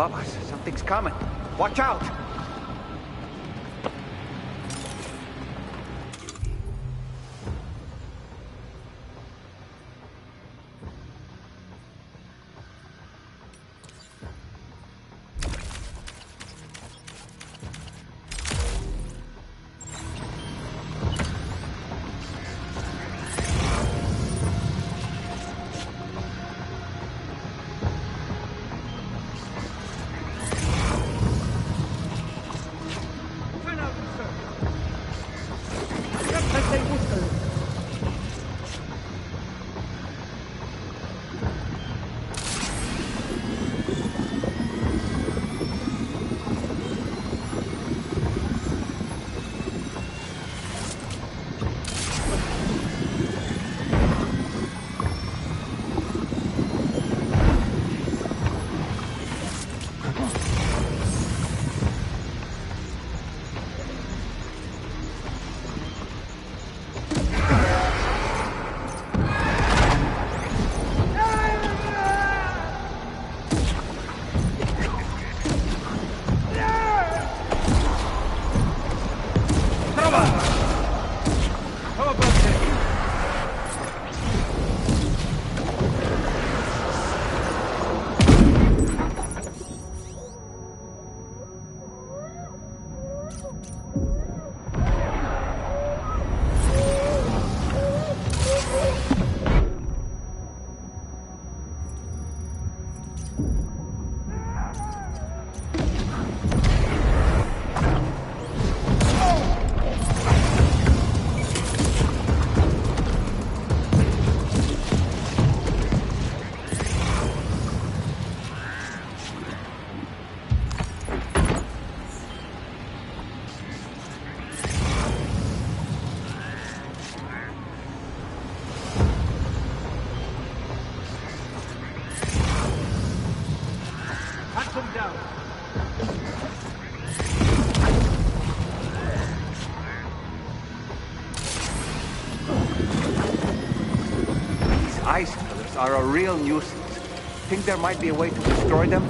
Babas, something's coming. Watch out! Ice pillars are a real nuisance. Think there might be a way to destroy them?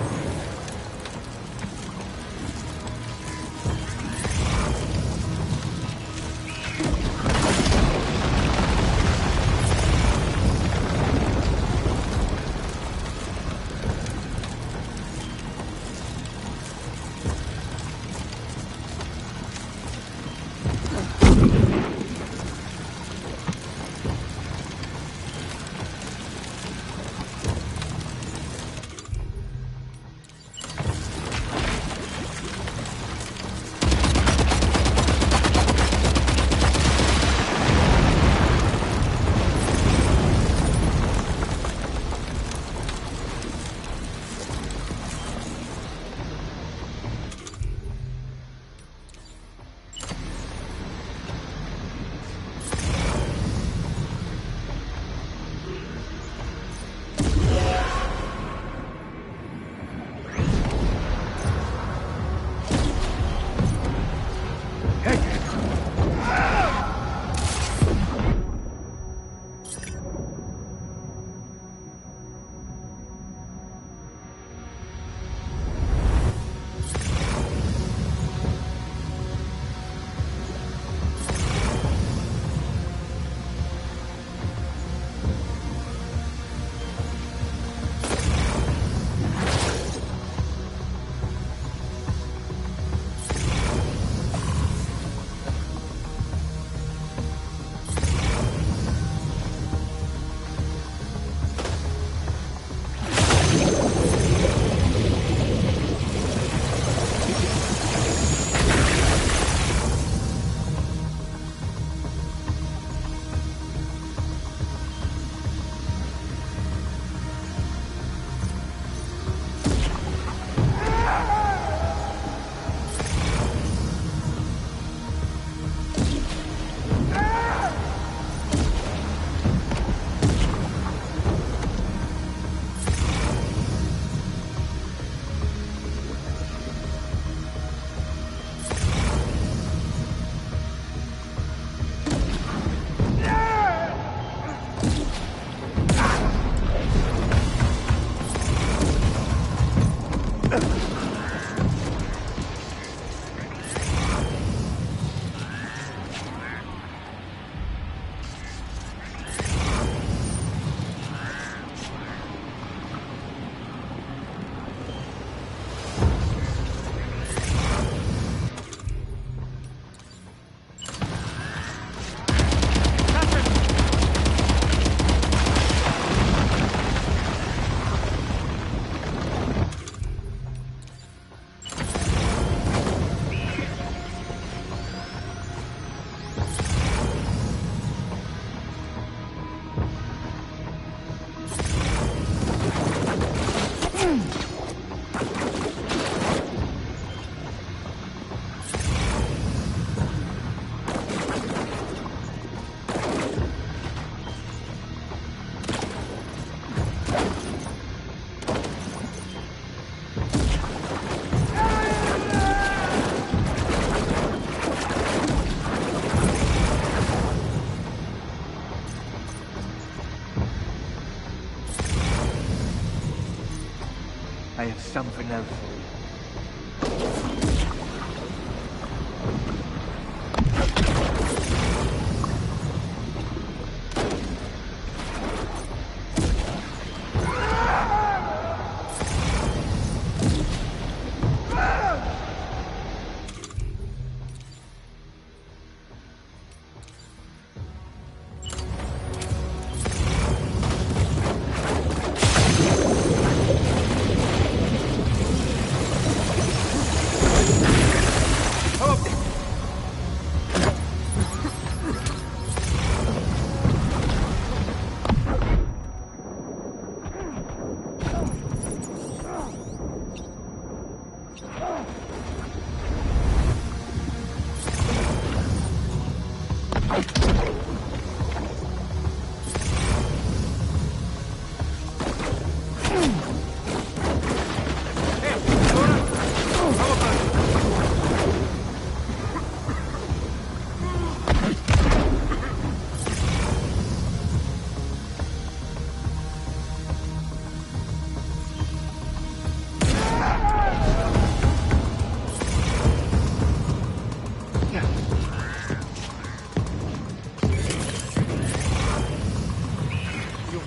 something else.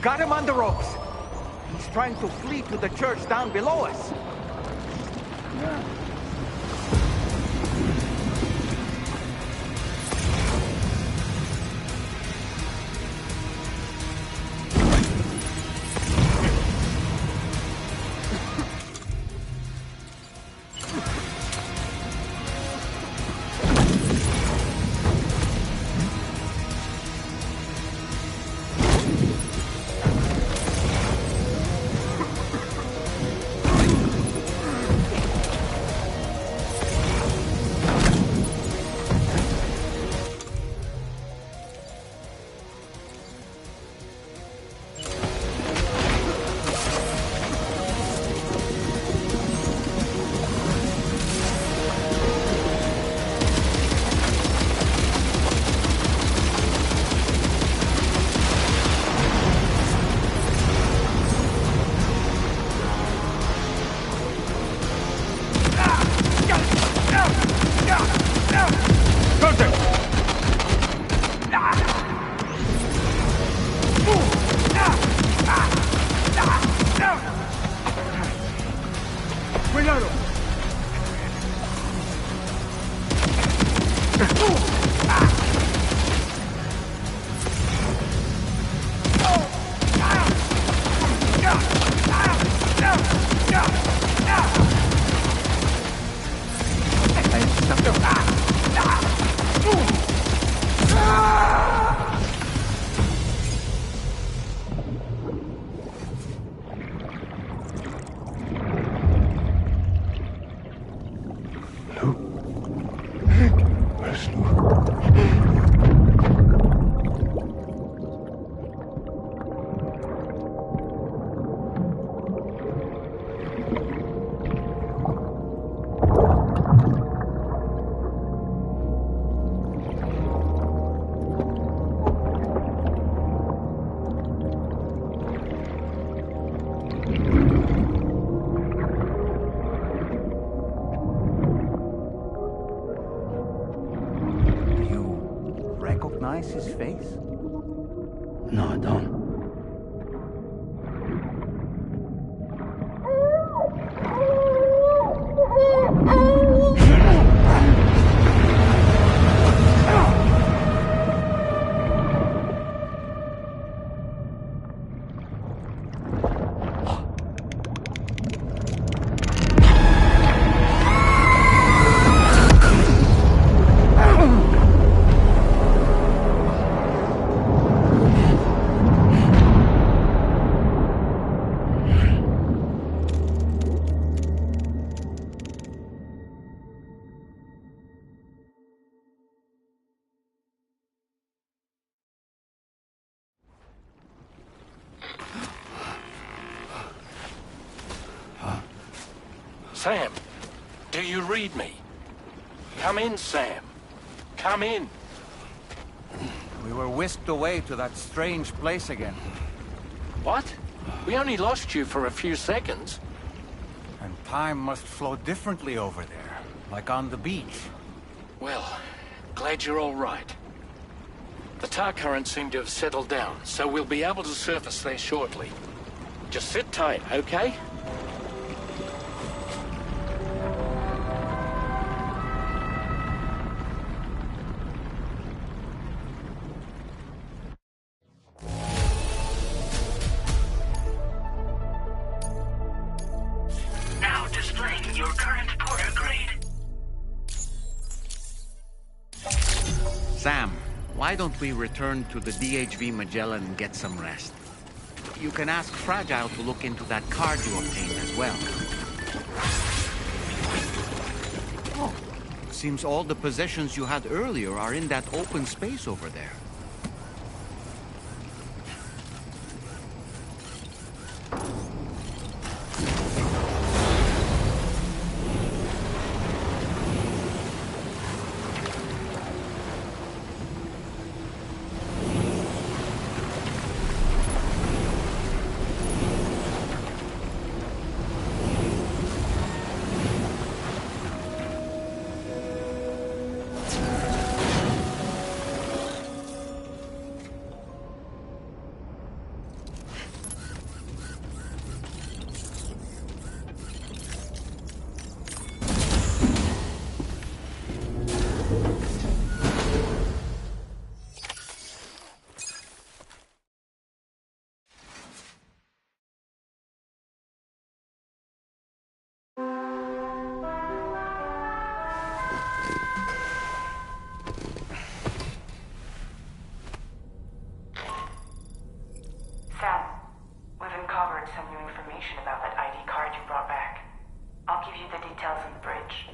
Got him on the ropes. He's trying to flee to the church down below us. His face? No, I don't. Sam, do you read me? Come in, Sam. Come in. We were whisked away to that strange place again. What? We only lost you for a few seconds. And Time must flow differently over there, like on the beach. Well, glad you're all right. The tar currents seem to have settled down, so we'll be able to surface there shortly. Just sit tight, okay? Now displaying your current porter grade. Sam, why don't we return to the DHV Magellan and get some rest? You can ask Fragile to look into that card you obtained as well. Oh, seems all the possessions you had earlier are in that open space over there. Sam, we've uncovered some new information about that ID card you brought back. I'll give you the details on the bridge.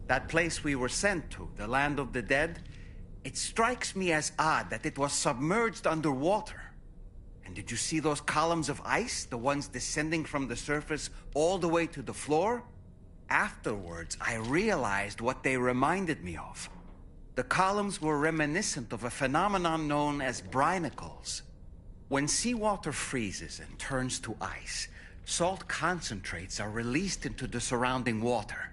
That place we were sent to, the land of the dead, it strikes me as odd that it was submerged underwater. And did you see those columns of ice, the ones descending from the surface all the way to the floor? Afterwards, I realized what they reminded me of. The columns were reminiscent of a phenomenon known as brinicles. When seawater freezes and turns to ice, salt concentrates are released into the surrounding water.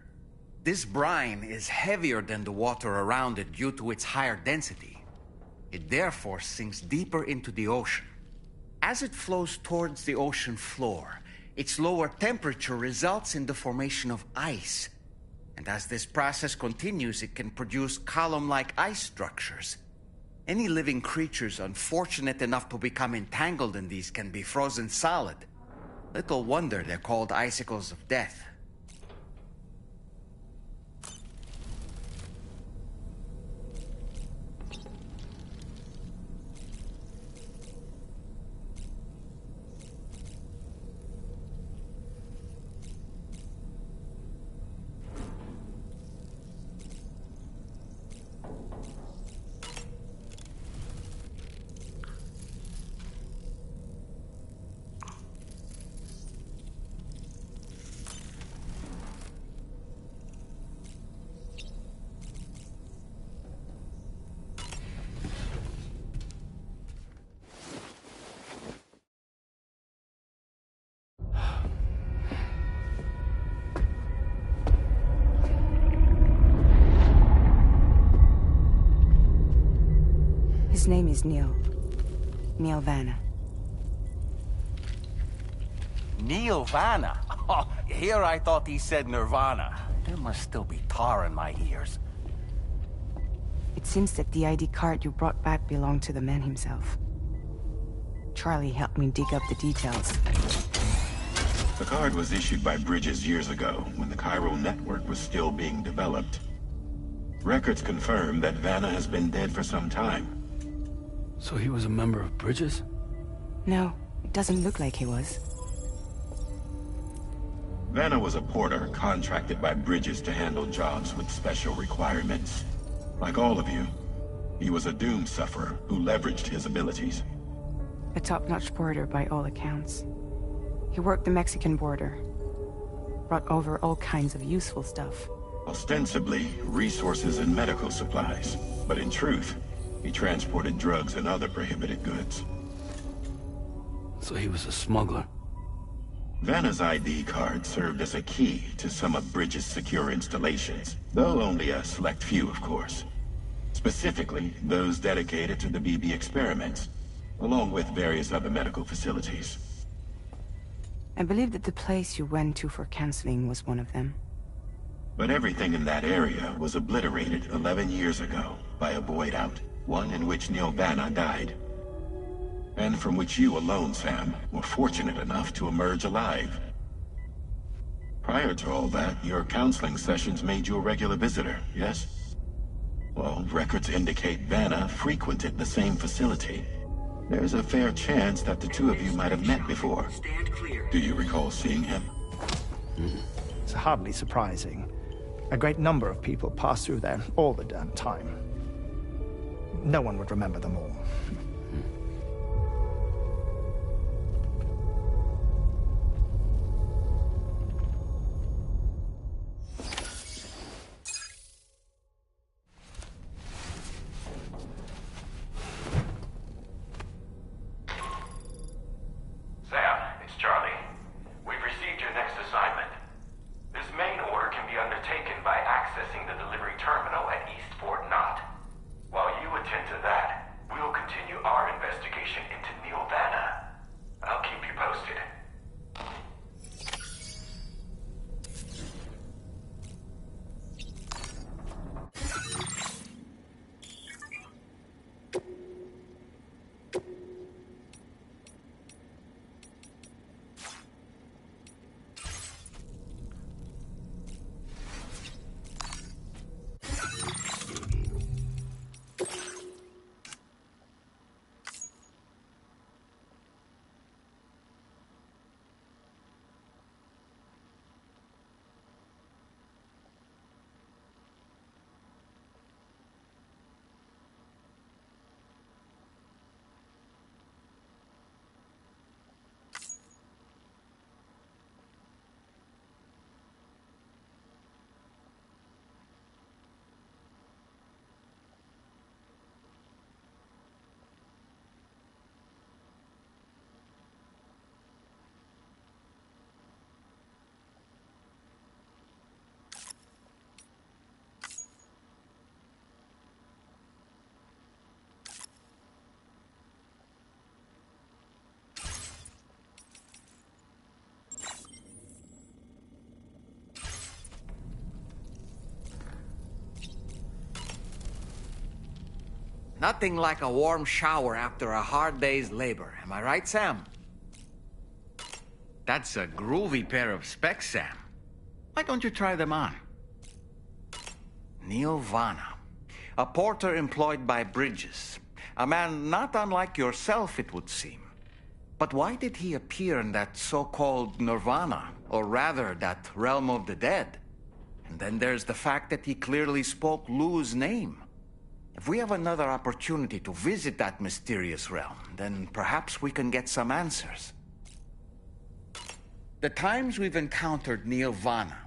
This brine is heavier than the water around it due to its higher density. It therefore sinks deeper into the ocean. As it flows towards the ocean floor, its lower temperature results in the formation of ice. And as this process continues, it can produce column-like ice structures. Any living creatures unfortunate enough to become entangled in these can be frozen solid. Little wonder they're called icicles of death. His name is Neil. Neil Vanna. Neil Vanna? Oh, here I thought he said Nirvana. There must still be tar in my ears. It seems that the ID card you brought back belonged to the man himself. Charlie helped me dig up the details. The card was issued by Bridges years ago, when the chiral network was still being developed. Records confirm that Vanna has been dead for some time. So he was a member of Bridges? No, it doesn't look like he was. Vanna was a porter contracted by Bridges to handle jobs with special requirements. Like all of you, he was a doom sufferer who leveraged his abilities. A top-notch porter by all accounts. He worked the Mexican border. Brought over all kinds of useful stuff. Ostensibly, resources and medical supplies. But in truth, he transported drugs and other prohibited goods. So he was a smuggler. Vanna's ID card served as a key to some of Bridges' secure installations, though only a select few, of course. Specifically, those dedicated to the BB experiments, along with various other medical facilities. I believe that the place you went to for counseling was one of them. But everything in that area was obliterated 11 years ago by a void out, one in which Neil Vanna died. And from which you alone, Sam, were fortunate enough to emerge alive. Prior to all that, your counseling sessions made you a regular visitor, yes? Well, records indicate Vanna frequented the same facility. There's a fair chance that the two of you might have met before. Do you recall seeing him? It's hardly surprising. A great number of people pass through there all the damn time. No one would remember them all. Sam, it's Charlie. We've received your next assignment. This main order can be undertaken by accessing the delivery terminal at East Fort Knott. While you attend to that, we'll continue our investigation into Neil Vanna. I'll keep you posted. Nothing like a warm shower after a hard day's labor. Am I right, Sam? That's a groovy pair of specs, Sam. Why don't you try them on? Neil Vanna, a porter employed by Bridges. A man not unlike yourself, it would seem. But why did he appear in that so-called Nirvana, or rather, that realm of the dead? And then there's the fact that he clearly spoke Lou's name. If we have another opportunity to visit that mysterious realm, then perhaps we can get some answers. The times we've encountered Neil Vanna,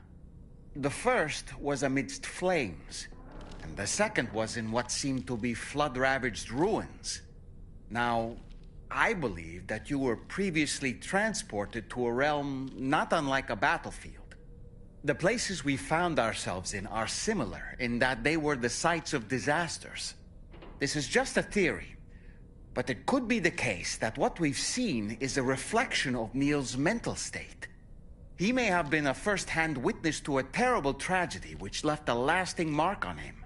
the first was amidst flames, and the second was in what seemed to be flood-ravaged ruins. Now, I believe that you were previously transported to a realm not unlike a battlefield. The places we found ourselves in are similar in that they were the sites of disasters. This is just a theory, But it could be the case that what we've seen is a reflection of Neil's mental state. He may have been a first-hand witness to a terrible tragedy which left a lasting mark on him.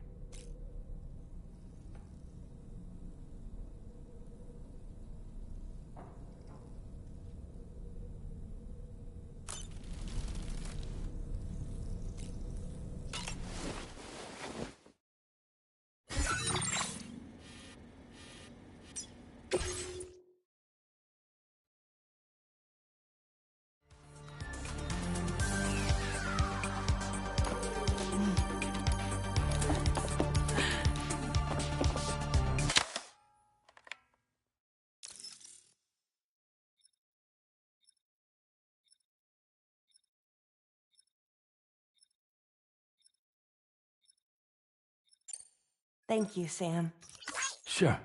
Thank you, Sam. Sure.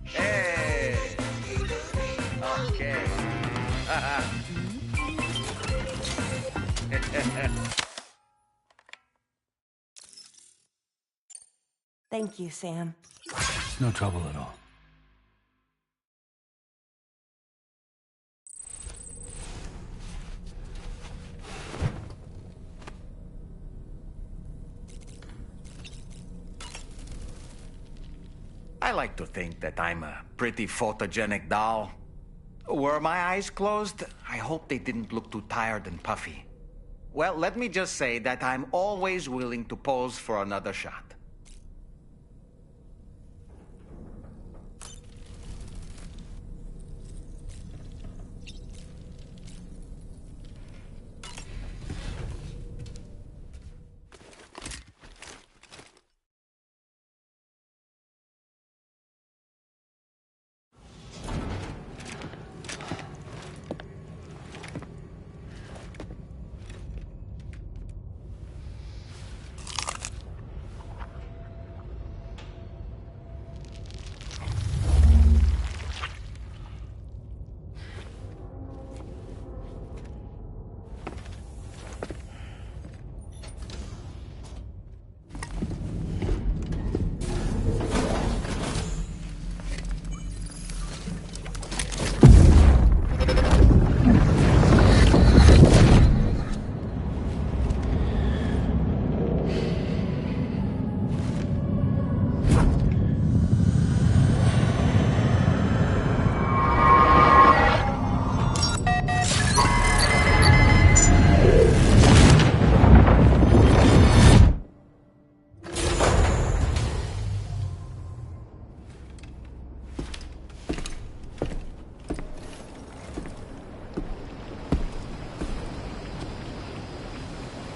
Hey! Okay. Thank you, Sam. It's no trouble at all. I like to think that I'm a pretty photogenic doll. Were my eyes closed? I hope they didn't look too tired and puffy. Well, let me just say that I'm always willing to pose for another shot.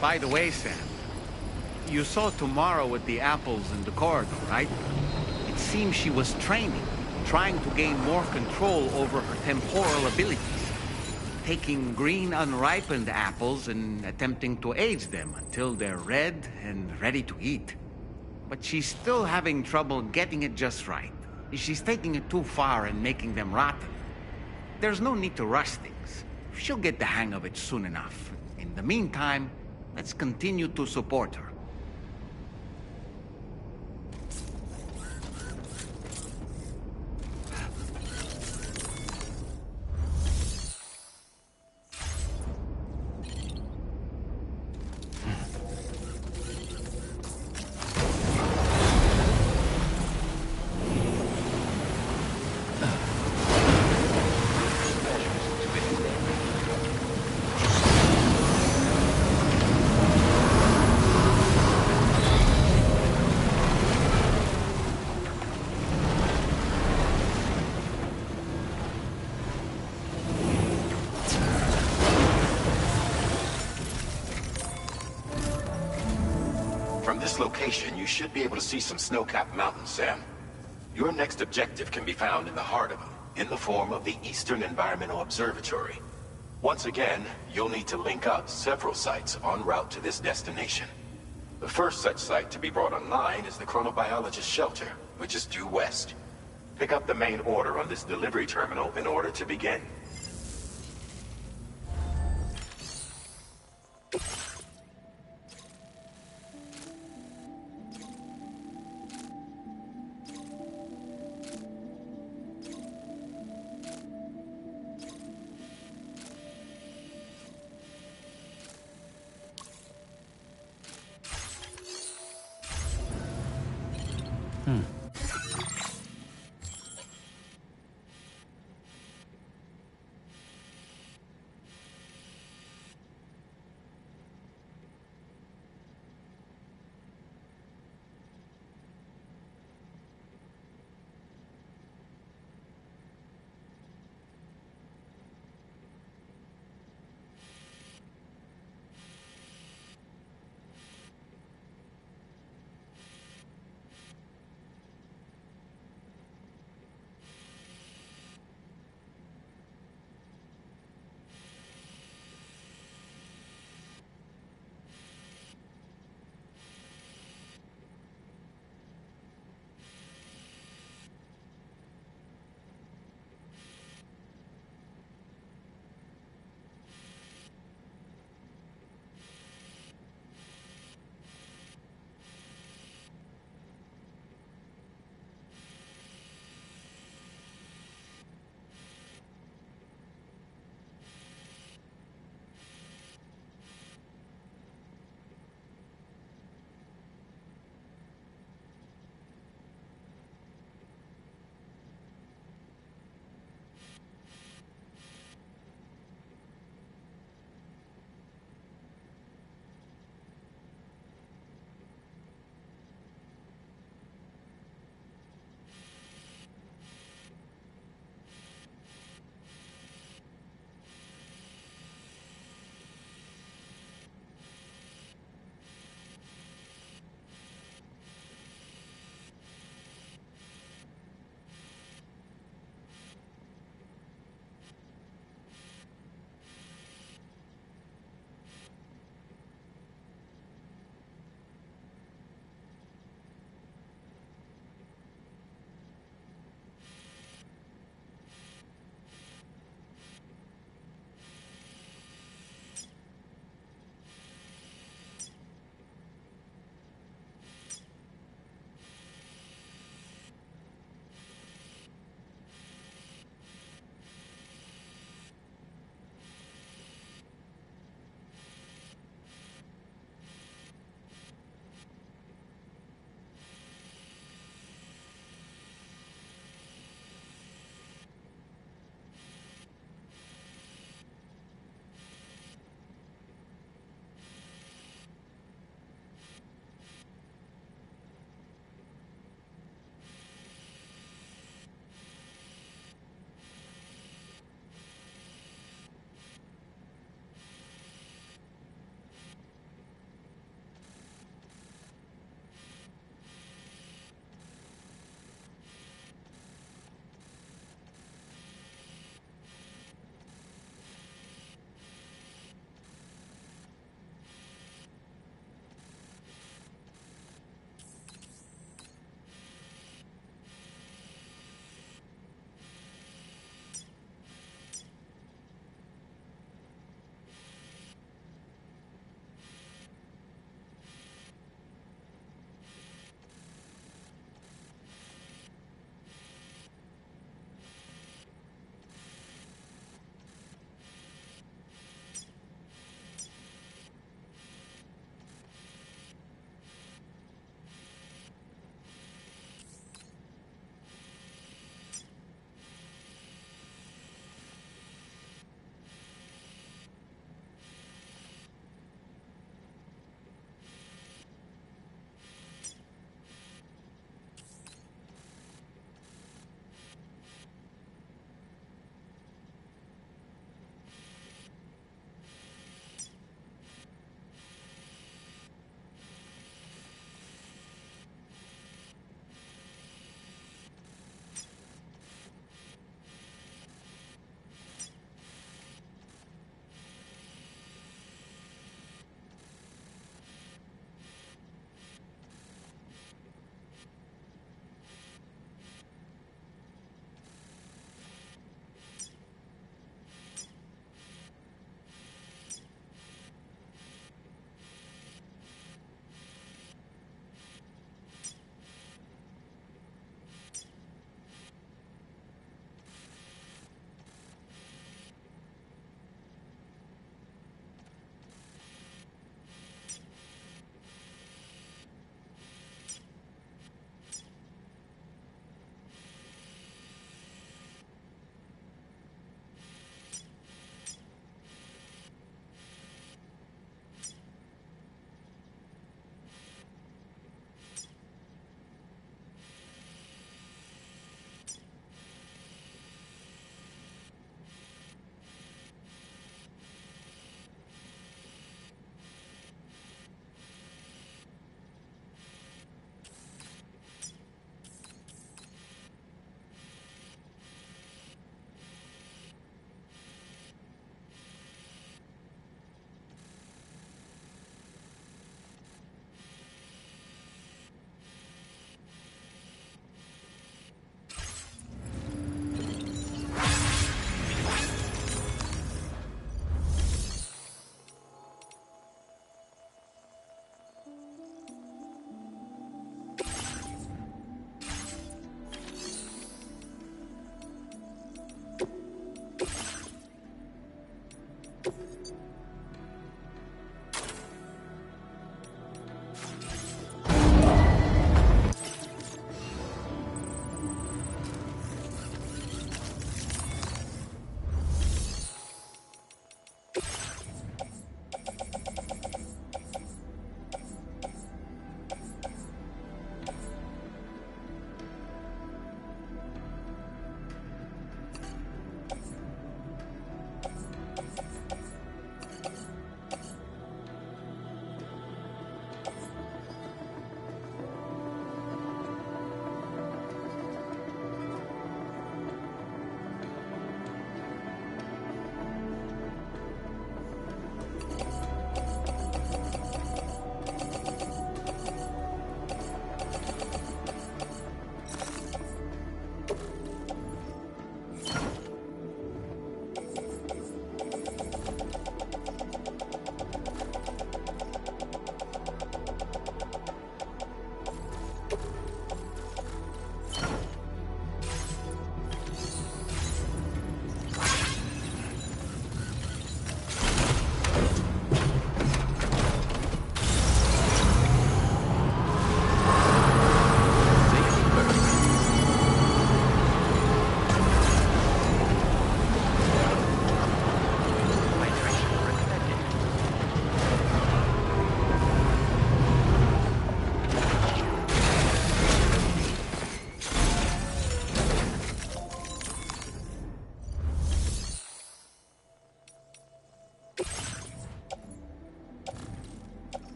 By the way, Sam, you saw Tomorrow with the apples in the corridor, right? It seems she was training, trying to gain more control over her temporal abilities, taking green unripened apples and attempting to age them until they're red and ready to eat. But she's still having trouble getting it just right. She's taking it too far and making them rotten. There's no need to rush things. She'll get the hang of it soon enough. In the meantime, let's continue to support her. From this location, you should be able to see some snow-capped mountains, Sam. Your next objective can be found in the heart of them, in the form of the Eastern Environmental Observatory. Once again, you'll need to link up several sites en route to this destination. The first such site to be brought online is the Chronobiologist Shelter, which is due west. Pick up the main order on this delivery terminal in order to begin.